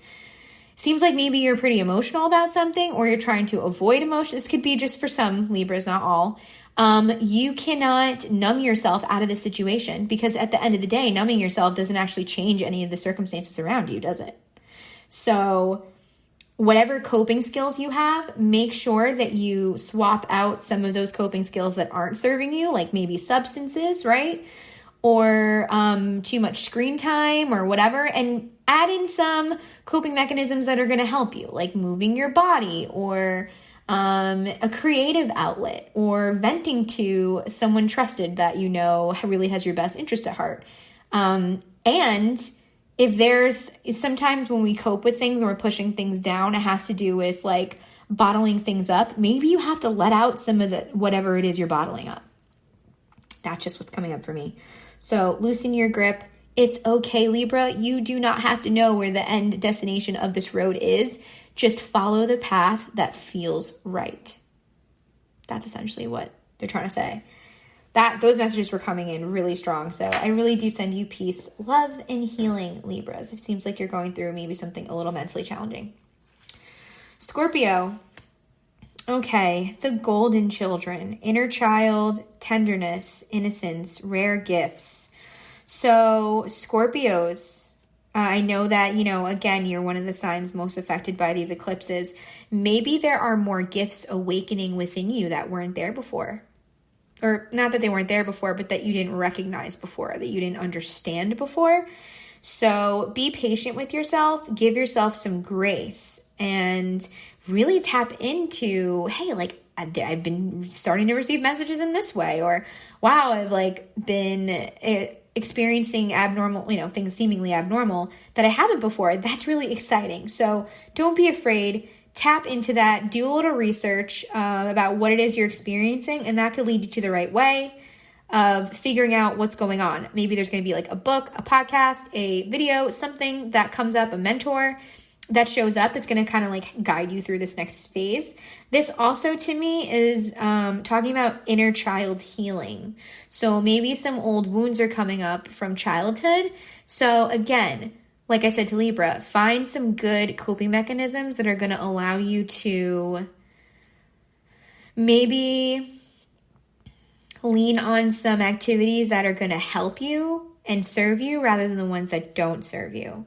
Seems like maybe you're pretty emotional about something, or you're trying to avoid emotion. This could be just for some Libras, not all. You cannot numb yourself out of the situation, because at the end of the day, numbing yourself doesn't actually change any of the circumstances around you, does it? So whatever coping skills you have, make sure that you swap out some of those coping skills that aren't serving you, like maybe substances, right? Or too much screen time or whatever, and add in some coping mechanisms that are going to help you, like moving your body, or a creative outlet, or venting to someone trusted that you know really has your best interest at heart. And if sometimes when we cope with things and we're pushing things down, it has to do with like bottling things up. Maybe you have to let out some of the whatever it is you're bottling up. That's just what's coming up for me. So loosen your grip. It's okay, Libra. You do not have to know where the end destination of this road is. Just follow the path that feels right. That's essentially what they're trying to say. Those messages were coming in really strong. So I really do send you peace, love, and healing, Libras. It seems like you're going through maybe something a little mentally challenging. Scorpio. Okay, the golden children, inner child, tenderness, innocence, rare gifts. So Scorpios, I know that, again, you're one of the signs most affected by these eclipses. Maybe there are more gifts awakening within you that weren't there before. Or not that they weren't there before, but that you didn't recognize before, that you didn't understand before. So be patient with yourself, give yourself some grace, and really tap into, hey, like I've been starting to receive messages in this way, or wow, I've like been experiencing abnormal, things seemingly abnormal that I haven't before. That's really exciting. So don't be afraid. Tap into that. Do a little research about what it is you're experiencing, and that could lead you to the right way of figuring out what's going on. Maybe there's going to be like a book, a podcast, a video, something that comes up, a mentor that shows up that's going to kind of like guide you through this next phase. This also to me is talking about inner child healing. So maybe some old wounds are coming up from childhood. So again, like I said to Libra, find some good coping mechanisms that are going to allow you to maybe lean on some activities that are going to help you and serve you rather than the ones that don't serve you.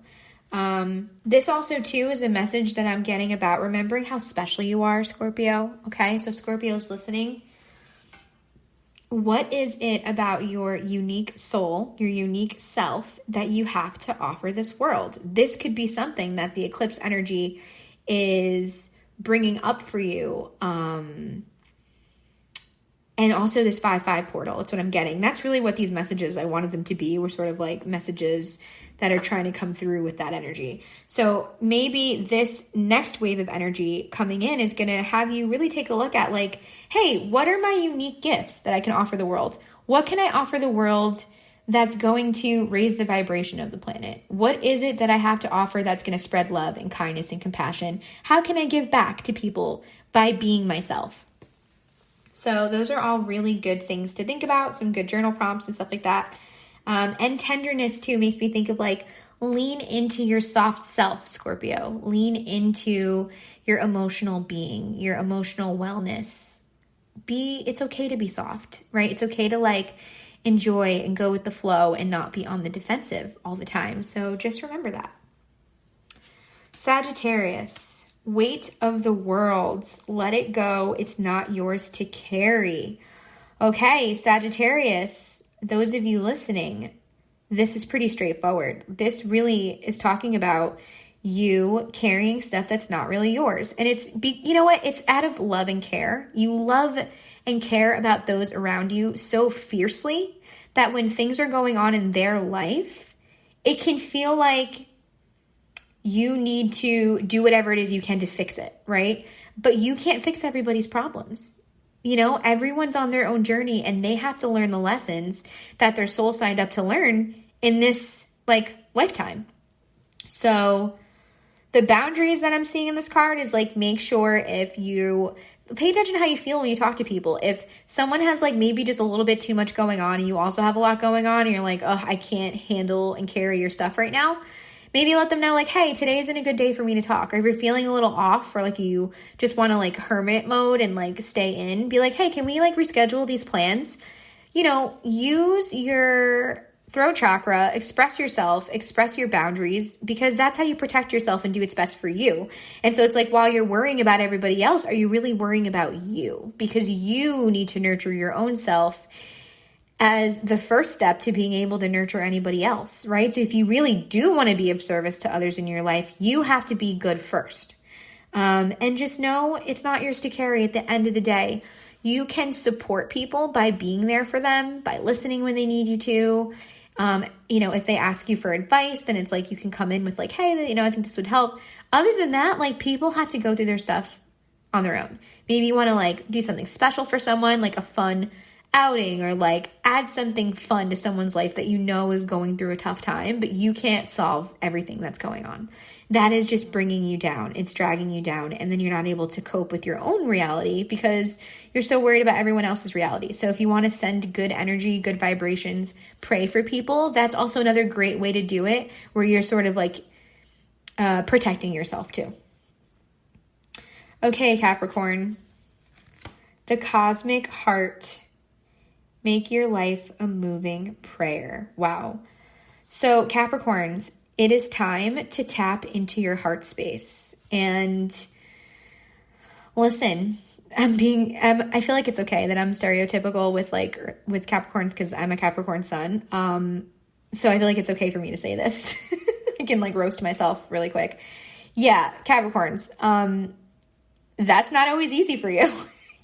This also too is a message that I'm getting about remembering how special you are, Scorpio. Okay, so Scorpio is listening. What is it about your unique soul, your unique self, that you have to offer this world? This could be something that the eclipse energy is bringing up for you. And also this 5/5 portal. That's what I'm getting. That's really what these messages, I wanted them to be, were sort of like messages that are trying to come through with that energy. So maybe this next wave of energy coming in is going to have you really take a look at like, hey, what are my unique gifts that I can offer the world? What can I offer the world that's going to raise the vibration of the planet? What is it that I have to offer that's going to spread love and kindness and compassion? How can I give back to people by being myself? So those are all really good things to think about, some good journal prompts and stuff like that. And tenderness too makes me think of like, lean into your soft self, Scorpio. Lean into your emotional being, your emotional wellness. It's okay to be soft, right? It's okay to like enjoy and go with the flow and not be on the defensive all the time. So just remember that. Sagittarius. weight of the world. Let it go. It's not yours to carry. Okay, Sagittarius, those of you listening, this is pretty straightforward. This really is talking about you carrying stuff that's not really yours. And you know what? It's out of love and care. You love and care about those around you so fiercely that when things are going on in their life, it can feel like you need to do whatever it is you can to fix it, right? But you can't fix everybody's problems. You know, everyone's on their own journey and they have to learn the lessons that their soul signed up to learn in this lifetime. So the boundaries that I'm seeing in this card is make sure if you pay attention to how you feel when you talk to people. If someone has maybe just a little bit too much going on and you also have a lot going on and you're like, oh, I can't handle and carry your stuff right now. Maybe let them know hey, today isn't a good day for me to talk. Or if you're feeling a little off or you just want to hermit mode and stay in, be hey, can we reschedule these plans? You know, use your throat chakra, express yourself, express your boundaries, because that's how you protect yourself and do what's best for you. And so it's while you're worrying about everybody else, are you really worrying about you? Because you need to nurture your own self as the first step to being able to nurture anybody else, right? So if you really do want to be of service to others in your life, you have to be good first. And just know it's not yours to carry at the end of the day. You can support people by being there for them, by listening when they need you to. You know, if they ask you for advice, then it's you can come in with hey, I think this would help. Other than that, people have to go through their stuff on their own. Maybe you want to do something special for someone, a fun outing, or add something fun to someone's life that is going through a tough time, but you can't solve everything that's going on. That is just bringing you down. It's dragging you down, and then you're not able to cope with your own reality because you're so worried about everyone else's reality. So if you want to send good energy, good vibrations, pray for people, that's also another great way to do it, where you're sort of protecting yourself too. Okay, Capricorn, the cosmic heart. Make your life a moving prayer. Wow. So Capricorns, it is time to tap into your heart space. And listen, I feel like it's okay that I'm stereotypical with Capricorns because I'm a Capricorn sun. So I feel like it's okay for me to say this. I can roast myself really quick. Yeah, Capricorns, that's not always easy for you.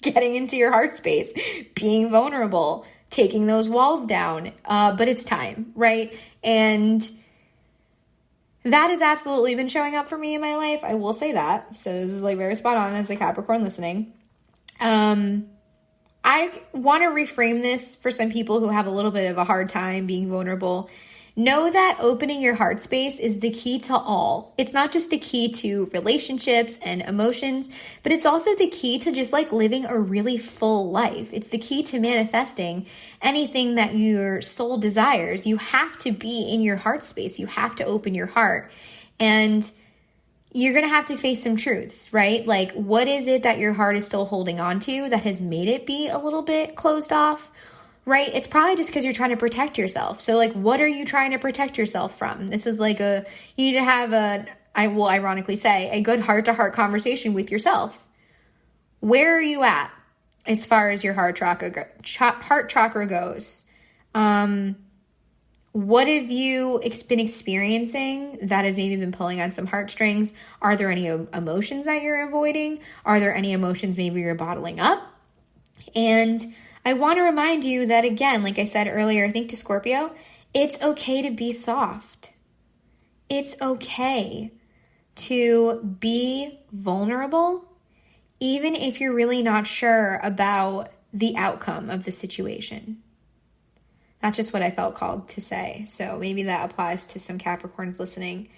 Getting into your heart space, being vulnerable, taking those walls down. But it's time, right? And that has absolutely been showing up for me in my life. I will say that. So this is very spot on as a Capricorn listening. I want to reframe this for some people who have a little bit of a hard time being vulnerable. Know that opening your heart space is the key to all. It's not just the key to relationships and emotions, but it's also the key to just living a really full life. It's the key to manifesting anything that your soul desires. You have to be in your heart space. You have to open your heart. And you're going to have to face some truths, right? What is it that your heart is still holding on to that has made it be a little bit closed off? Right? It's probably just because you're trying to protect yourself. So what are you trying to protect yourself from? This is you need to have I will ironically say, a good heart-to-heart conversation with yourself. Where are you at as far as your heart chakra goes? What have you been experiencing that has maybe been pulling on some heartstrings? Are there any emotions that you're avoiding? Are there any emotions maybe you're bottling up? And I want to remind you that, again, like I said earlier, I think to Scorpio, it's okay to be soft. It's okay to be vulnerable, even if you're really not sure about the outcome of the situation. That's just what I felt called to say. So maybe that applies to some Capricorns listening.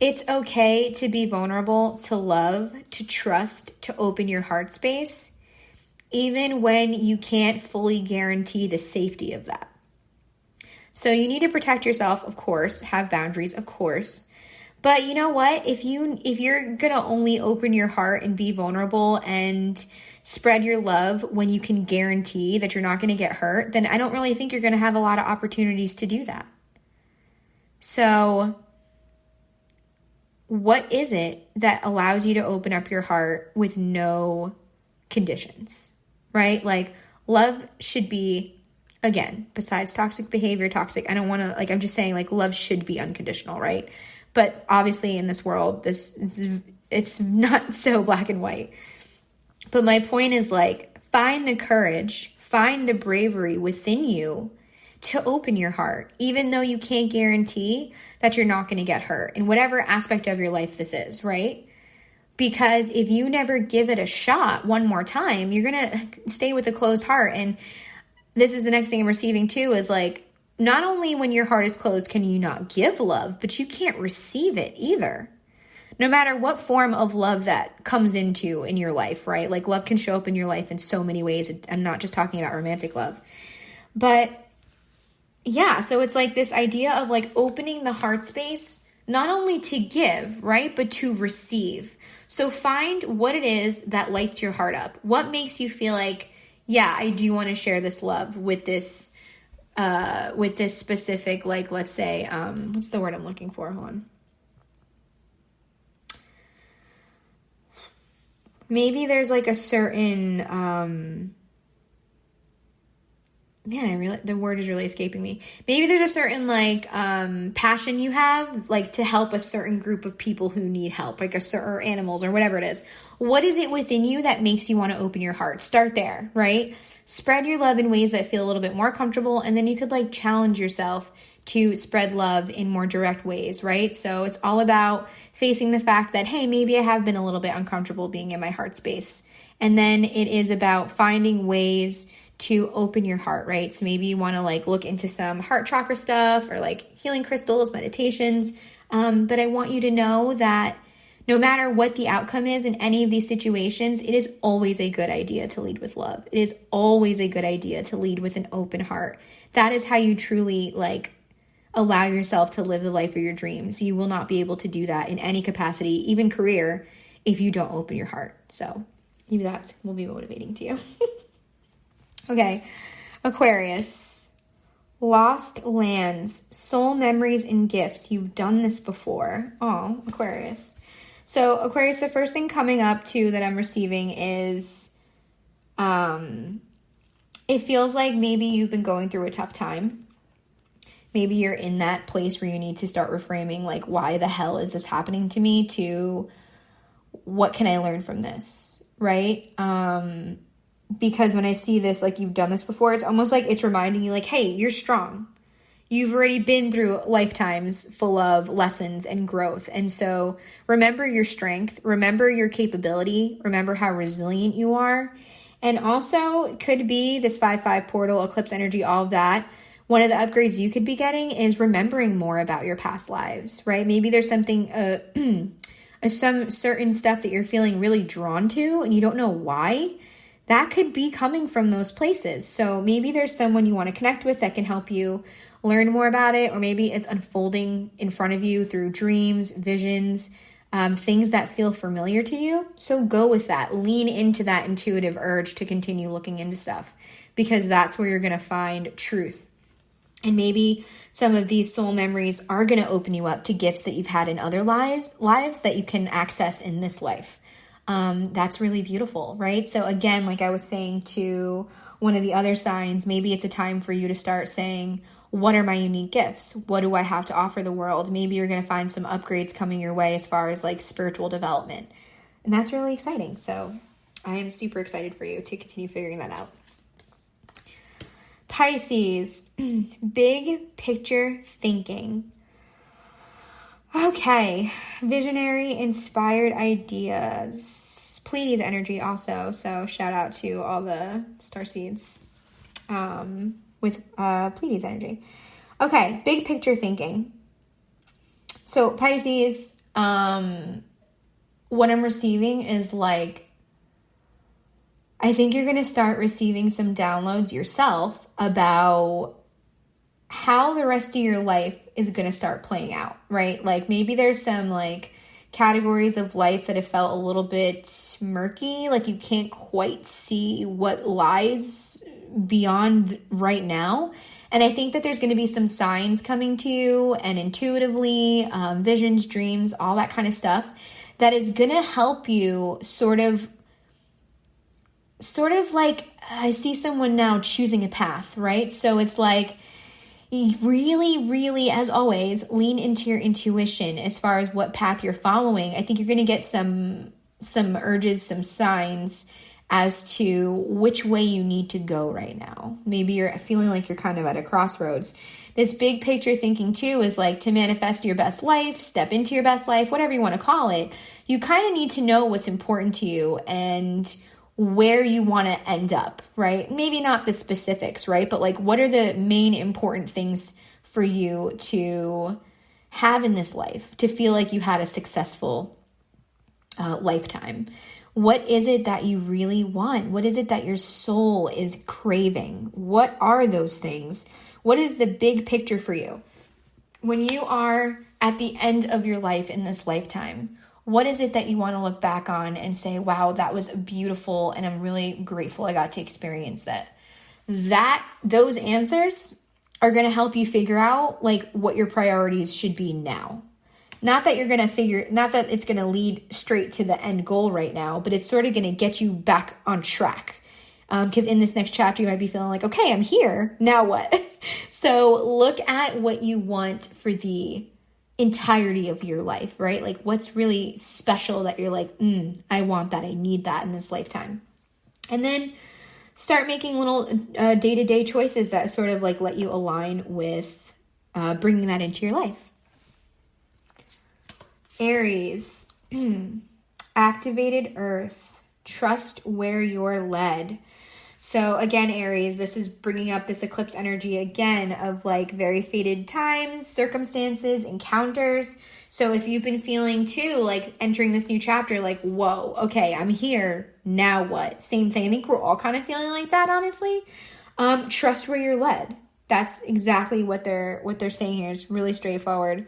It's okay to be vulnerable, to love, to trust, to open your heart space, even when you can't fully guarantee the safety of that. So you need to protect yourself, of course, have boundaries, of course. But you know what? If you're going to only open your heart and be vulnerable and spread your love when you can guarantee that you're not going to get hurt, then I don't really think you're going to have a lot of opportunities to do that. So what is it that allows you to open up your heart with no conditions, right? Like, love should be, again, besides toxic behavior, I don't want to, like, I'm just saying, like, love should be unconditional, right? But obviously in this world, it's not so black and white. But my point is, like, find the courage, find the bravery within you to open your heart, even though you can't guarantee that you're not going to get hurt in whatever aspect of your life this is, right? Because if you never give it a shot one more time, you're going to stay with a closed heart. And this is the next thing I'm receiving too, is like, not only when your heart is closed can you not give love, but you can't receive it either. No matter what form of love that comes into in your life, right? Like, love can show up in your life in so many ways. I'm not just talking about romantic love. But yeah, so it's like this idea of like opening the heart space, not only to give, right? But to receive. So find what it is that lights your heart up. What makes you feel like, yeah, I do want to share this love with this specific, like, let's say, what's the word I'm looking for? Hold on. Maybe there's like a certain, the word is really escaping me. Maybe there's a certain like passion you have, like, to help a certain group of people who need help, like or animals or whatever it is. What is it within you that makes you want to open your heart? Start there, right? Spread your love in ways that feel a little bit more comfortable, and then you could like challenge yourself to spread love in more direct ways, right? So it's all about facing the fact that, hey, maybe I have been a little bit uncomfortable being in my heart space. And then it is about finding ways to open your heart, right? So maybe you want to like look into some heart chakra stuff or like healing crystals, meditations. But I want you to know that no matter what the outcome is in any of these situations, it is always a good idea to lead with love. It is always a good idea to lead with an open heart. That is how you truly like allow yourself to live the life of your dreams. You will not be able to do that in any capacity, even career, if you don't open your heart. So maybe that will be motivating to you. Okay, Aquarius, lost lands, soul memories and gifts. You've done this before. Oh, Aquarius. So Aquarius, the first thing coming up too that I'm receiving is, it feels like maybe you've been going through a tough time. Maybe you're in that place where you need to start reframing, like, why the hell is this happening to me, to what can I learn from this, right? Because when I see this, like, you've done this before, it's almost like it's reminding you, like, hey, you're strong. You've already been through lifetimes full of lessons and growth. And so remember your strength, remember your capability, remember how resilient you are. And also it could be this 5/5 portal, eclipse energy, all of that. One of the upgrades you could be getting is remembering more about your past lives, right? Maybe there's something, some certain stuff that you're feeling really drawn to and you don't know why. That could be coming from those places. So maybe there's someone you want to connect with that can help you learn more about it, or maybe it's unfolding in front of you through dreams, visions, things that feel familiar to you. So go with that. Lean into that intuitive urge to continue looking into stuff, because that's where you're going to find truth. And maybe some of these soul memories are going to open you up to gifts that you've had in other lives that you can access in this life. That's really beautiful, right? So again, like I was saying to one of the other signs, maybe it's a time for you to start saying, what are my unique gifts? What do I have to offer the world? Maybe you're going to find some upgrades coming your way as far as like spiritual development. And that's really exciting. So I am super excited for you to continue figuring that out. Pisces, big picture thinking. Okay, visionary, inspired ideas. Pleiades energy also, so shout out to all the starseeds with Pleiades energy. Okay, big picture thinking. So Pisces, what I'm receiving is like, I think you're going to start receiving some downloads yourself about how the rest of your life is going to start playing out, right? Like maybe there's some like categories of life that have felt a little bit murky, like you can't quite see what lies beyond right now. And I think that there's going to be some signs coming to you and intuitively, visions, dreams, all that kind of stuff that is going to help you sort of like, I see someone now choosing a path, right? So it's like, really, really, as always, lean into your intuition as far as what path you're following. I think you're going to get some urges, some signs as to which way you need to go right now. Maybe you're feeling like you're kind of at a crossroads. This big picture thinking too is like, to manifest your best life, step into your best life, whatever you want to call it, you kind of need to know what's important to you and where you want to end up, right? Maybe not the specifics, right? But like, what are the main important things for you to have in this life to feel like you had a successful lifetime? What is it that you really want? What is it that your soul is craving? What are those things? What is the big picture for you? When you are at the end of your life in this lifetime, what is it that you want to look back on and say, wow, that was beautiful and I'm really grateful I got to experience that? Those answers are going to help you figure out like what your priorities should be now. Not that it's going to lead straight to the end goal right now, but it's sort of going to get you back on track. Because in this next chapter, you might be feeling like, okay, I'm here. Now what? So look at what you want for the entirety of your life, right? Like what's really special that you're like, I want that. I need that in this lifetime. And then start making little day-to-day choices that sort of like let you align with bringing that into your life. Aries, activated earth, trust where you're led. So again, Aries, this is bringing up this eclipse energy again of like very fated times, circumstances, encounters. So if you've been feeling too, like entering this new chapter, like, whoa, okay, I'm here. Now what? Same thing. I think we're all kind of feeling like that, honestly. Trust where you're led. That's exactly what they're saying here. It's really straightforward.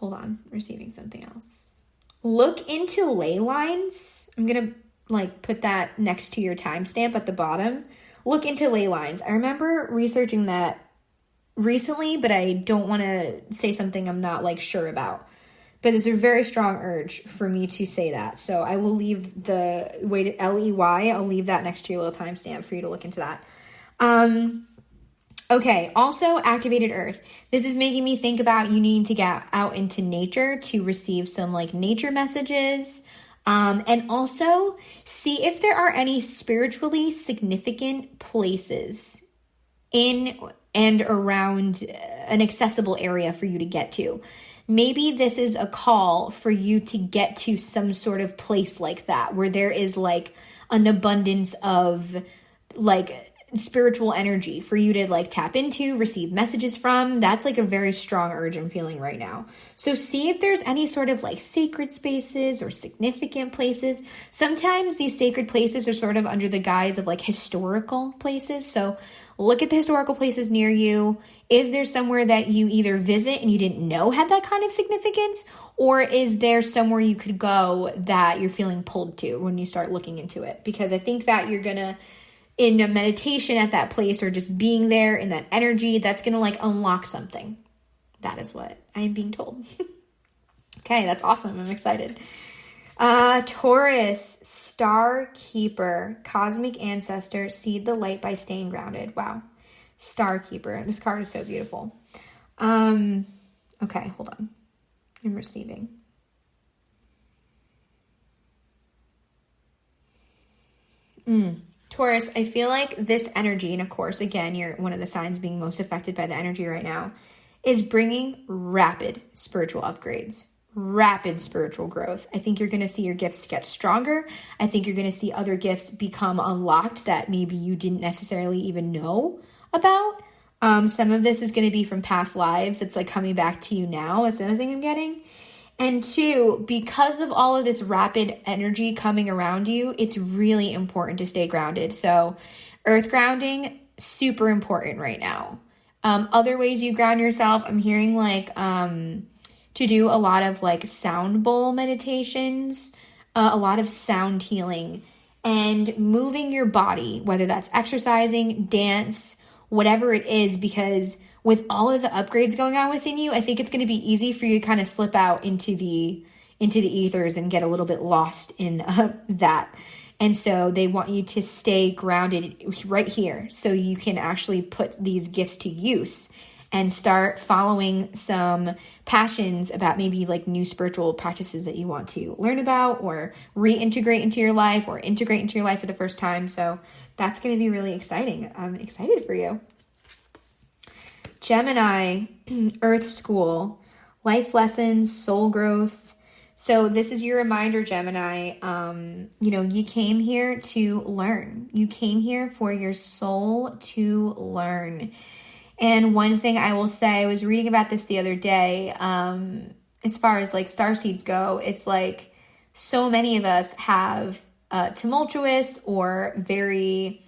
Hold on, receiving something else. Look into ley lines. I'm going to like put that next to your timestamp at the bottom. Look into ley lines. I remember researching that recently, but I don't want to say something I'm not like sure about. But there's a very strong urge for me to say that. So I will leave the LEY. I'll leave that next to your little timestamp for you to look into that. Okay, also activated earth. This is making me think about you needing to get out into nature to receive some like nature messages. And also see if there are any spiritually significant places in and around an accessible area for you to get to. Maybe this is a call for you to get to some sort of place like that where there is like an abundance of like spiritual energy for you to like tap into, receive messages from. That's like a very strong urge I'm feeling right now. So see if there's any sort of like sacred spaces or significant places. Sometimes these sacred places are sort of under the guise of like historical places. So look at the historical places near you. Is there somewhere that you either visit and you didn't know had that kind of significance? Or is there somewhere you could go that you're feeling pulled to when you start looking into it? Because I think that you're going to, in a meditation at that place or just being there in that energy, that's going to like unlock something. That is what I am being told. Okay, that's awesome. I'm excited. Taurus, Star Keeper, Cosmic Ancestor, seed the light by staying grounded. Wow. Star Keeper. This card is so beautiful. Okay, hold on. I'm receiving. Taurus, I feel like this energy, and of course, again, you're one of the signs being most affected by the energy right now, is bringing rapid spiritual upgrades, rapid spiritual growth. I think you're going to see your gifts get stronger. I think you're going to see other gifts become unlocked that maybe you didn't necessarily even know about. Some of this is going to be from past lives. It's like coming back to you now. That's another thing I'm getting. And two, because of all of this rapid energy coming around you, it's really important to stay grounded. So earth grounding, super important right now. Other ways you ground yourself, I'm hearing like to do a lot of like sound bowl meditations, a lot of sound healing. and moving your body, whether that's exercising, dance, whatever it is, because with all of the upgrades going on within you, I think it's going to be easy for you to kind of slip out into the ethers and get a little bit lost in that. And so they want you to stay grounded right here so you can actually put these gifts to use and start following some passions about maybe like new spiritual practices that you want to learn about or reintegrate into your life or integrate into your life for the first time. So that's going to be really exciting. I'm excited for you. Gemini, Earth School, life lessons, soul growth. So this is your reminder, Gemini. You came here to learn. You came here for your soul to learn. And one thing I will say, I was reading about this the other day, as far as like starseeds go, it's like so many of us have tumultuous or very,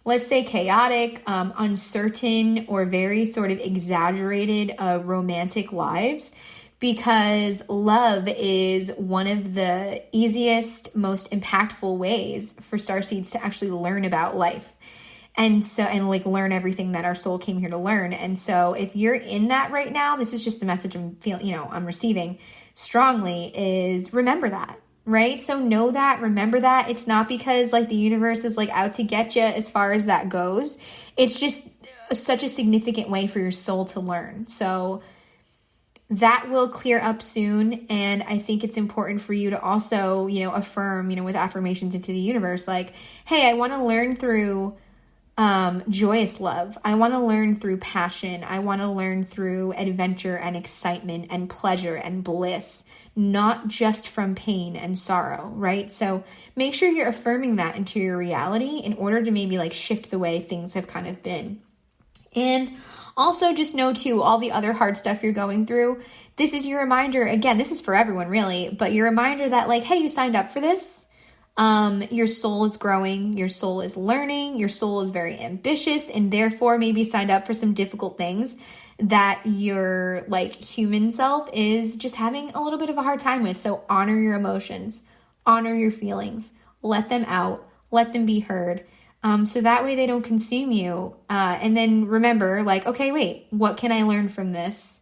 let's say, chaotic, uncertain, or very sort of exaggerated romantic lives, because love is one of the easiest, most impactful ways for starseeds to actually learn about life. And learn everything that our soul came here to learn. And so if you're in that right now, this is just the message I'm receiving strongly, is remember that, right? So know that, remember that. It's not because like the universe is like out to get you as far as that goes. It's just such a significant way for your soul to learn. So that will clear up soon. And I think it's important for you to also, affirm, with affirmations into the universe, like, hey, I want to learn through joyous love. I want to learn through passion. I want to learn through adventure and excitement and pleasure and bliss, not just from pain and sorrow, right? So make sure you're affirming that into your reality in order to maybe like shift the way things have kind of been. And also just know too, all the other hard stuff you're going through, this is your reminder. Again, this is for everyone really, but your reminder that like, hey, you signed up for this. Your soul is growing, your soul is learning, your soul is very ambitious, and therefore maybe signed up for some difficult things that your like human self is just having a little bit of a hard time with. So honor your emotions, honor your feelings, let them out, let them be heard. So that way they don't consume you. And then remember, like, okay, wait, what can I learn from this?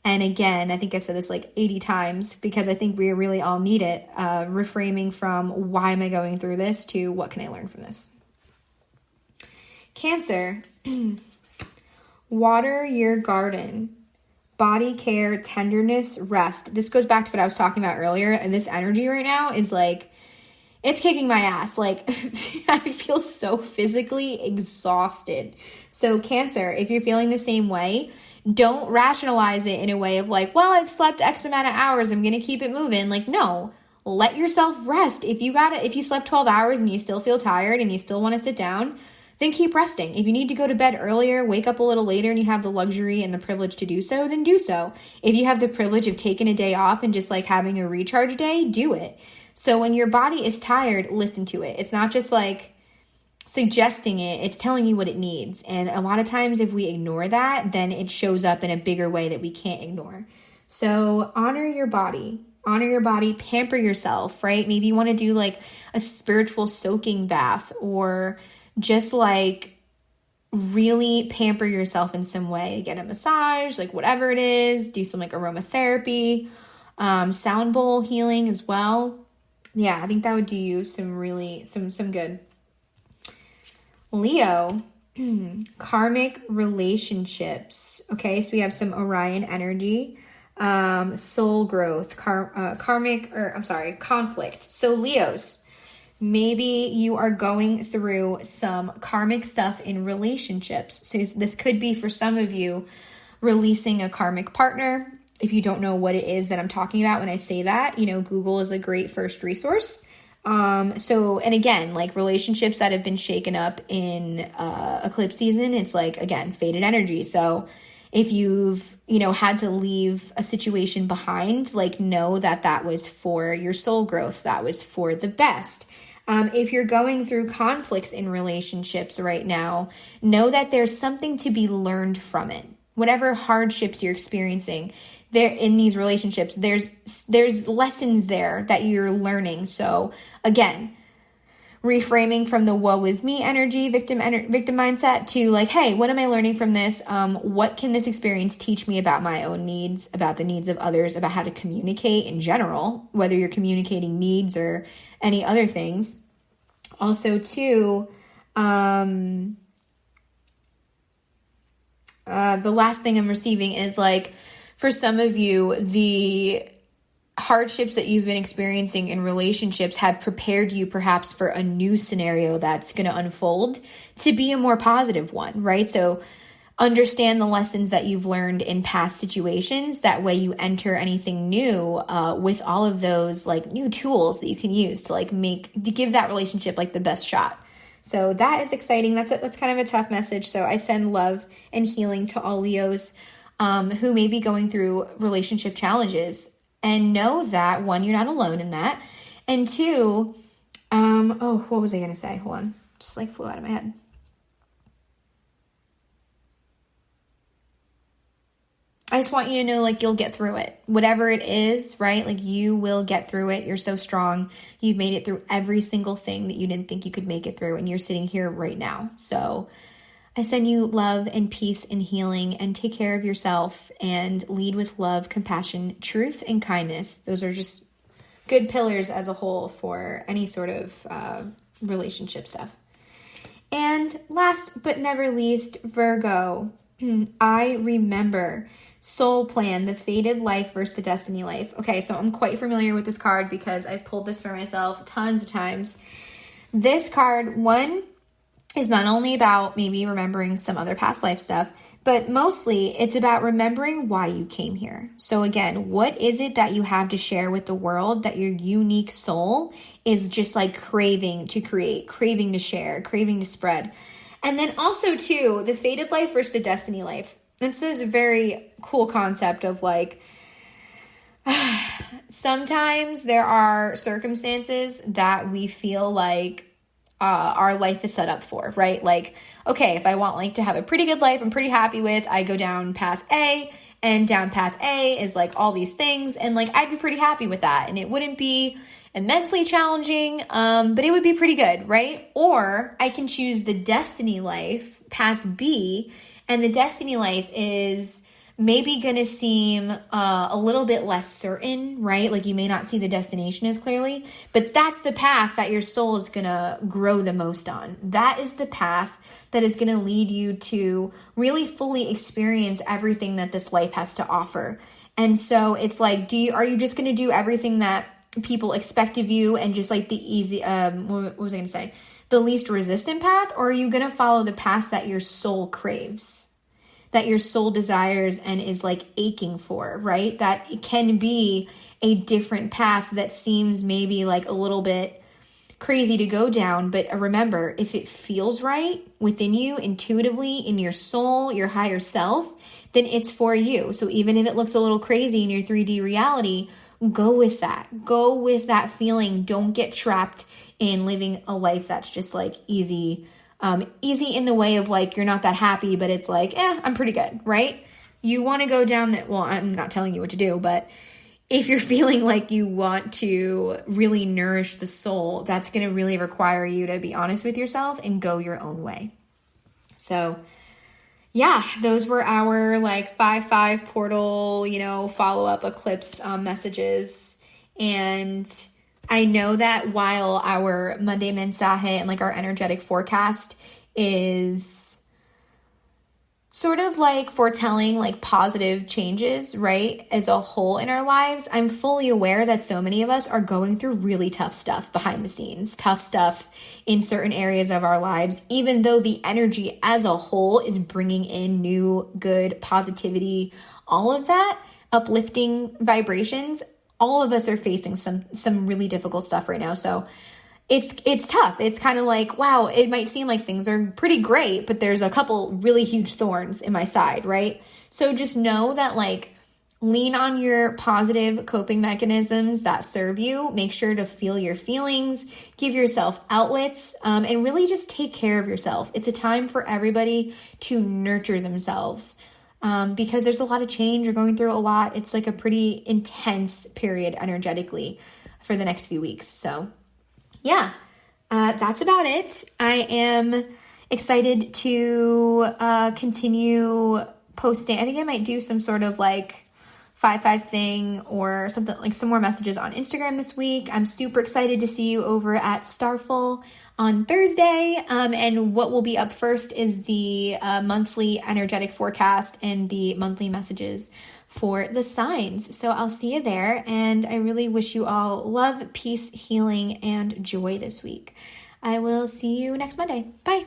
And again, I think I've said this like 80 times because I think we really all need it. Reframing from why am I going through this to what can I learn from this? Cancer, water your garden, body care, tenderness, rest. This goes back to what I was talking about earlier. And this energy right now is like, it's kicking my ass. Like I feel so physically exhausted. So Cancer, if you're feeling the same way, don't rationalize it in a way of like, well, I've slept X amount of hours, I'm going to keep it moving. Like, no, let yourself rest. If you slept 12 hours and you still feel tired and you still want to sit down, then keep resting. If you need to go to bed earlier, wake up a little later and you have the luxury and the privilege to do so, then do so. If you have the privilege of taking a day off and just like having a recharge day, do it. So when your body is tired, listen to it. It's not just like suggesting it, it's telling you what it needs. And a lot of times if we ignore that, then it shows up in a bigger way that we can't ignore. So honor your body, pamper yourself, right? Maybe you want to do like a spiritual soaking bath or just like really pamper yourself in some way. Get a massage, like whatever it is, do some like aromatherapy, sound bowl healing as well. Yeah, I think that would do you some good. Leo, karmic relationships. Okay, so we have some Orion energy, soul growth, conflict. So Leos, maybe you are going through some karmic stuff in relationships. So this could be for some of you releasing a karmic partner. If you don't know what it is that I'm talking about when I say that, Google is a great first resource. And again, like relationships that have been shaken up in eclipse season, it's like, again, faded energy. So if you've, had to leave a situation behind, like know that that was for your soul growth, that was for the best. If you're going through conflicts in relationships right now, know that there's something to be learned from it. Whatever hardships you're experiencing there in these relationships, there's lessons there that you're learning. So again, reframing from the woe is me energy, victim mindset to like, hey, what am I learning from this? What can this experience teach me about my own needs, about the needs of others, about how to communicate in general, whether you're communicating needs or any other things. Also, too, the last thing I'm receiving is like, for some of you, the hardships that you've been experiencing in relationships have prepared you perhaps for a new scenario that's going to unfold to be a more positive one, right? So understand the lessons that you've learned in past situations. That way you enter anything new with all of those like new tools that you can use to like to give that relationship like the best shot. So that is exciting. That's kind of a tough message. So I send love and healing to all Leos who may be going through relationship challenges. And know that, one, you're not alone in that. And two, what was I going to say? Hold on. Just like flew out of my head. I just want you to know, like, you'll get through it. Whatever it is, right? Like, you will get through it. You're so strong. You've made it through every single thing that you didn't think you could make it through. And you're sitting here right now. So I send you love and peace and healing, and take care of yourself and lead with love, compassion, truth, and kindness. Those are just good pillars as a whole for any sort of relationship stuff. And last but never least, Virgo. I remember soul plan, the fated life versus the destiny life. Okay, so I'm quite familiar with this card because I've pulled this for myself tons of times. This card, one, is not only about maybe remembering some other past life stuff, but mostly it's about remembering why you came here. So again, what is it that you have to share with the world that your unique soul is just like craving to create, craving to share, craving to spread? And then also too, the fated life versus the destiny life. This is a very cool concept of like, sometimes there are circumstances that we feel like our life is set up for, right? Like, okay, if I want like to have a pretty good life I'm pretty happy with, I go down path A, and down path A is like all these things, and like I'd be pretty happy with that, and it wouldn't be immensely challenging, but it would be pretty good, right? Or I can choose the destiny life, path B, and the destiny life is maybe going to seem a little bit less certain, right? Like you may not see the destination as clearly, but that's the path that your soul is going to grow the most on. That is the path that is going to lead you to really fully experience everything that this life has to offer. And so it's like, are you just going to do everything that people expect of you and just like the easy, what was I going to say? The least resistant path? Or are you going to follow the path that your soul craves, that your soul desires and is like aching for, right? That it can be a different path that seems maybe like a little bit crazy to go down. But remember, if it feels right within you, intuitively, in your soul, your higher self, then it's for you. So even if it looks a little crazy in your 3D reality, go with that. Go with that feeling. Don't get trapped in living a life that's just like easy in the way of like, you're not that happy, but it's like, I'm pretty good, right? You want to go down that, well, I'm not telling you what to do, but if you're feeling like you want to really nourish the soul, that's going to really require you to be honest with yourself and go your own way. So yeah, those were our like 5/5 portal, follow-up eclipse messages. And I know that while our Monday Mensaje and like our energetic forecast is sort of like foretelling like positive changes, right, as a whole in our lives, I'm fully aware that so many of us are going through really tough stuff behind the scenes, tough stuff in certain areas of our lives, even though the energy as a whole is bringing in new, good positivity, all of that, uplifting vibrations. All of us are facing some really difficult stuff right now. So it's tough. It's kind of like, wow, it might seem like things are pretty great, but there's a couple really huge thorns in my side, right? So just know that like lean on your positive coping mechanisms that serve you. Make sure to feel your feelings, give yourself outlets, and really just take care of yourself. It's a time for everybody to nurture themselves. Because there's a lot of change. You're going through a lot. It's like a pretty intense period energetically for the next few weeks. So yeah, That's about it. I am excited to continue posting. I think I might do some sort of like 5-5 thing or something, like some more messages on Instagram this week. I'm super excited to see you over at Starful on Thursday. And what will be up first is the monthly energetic forecast and the monthly messages for the signs. So I'll see you there. And I really wish you all love, peace, healing, and joy this week. I will see you next Monday. Bye.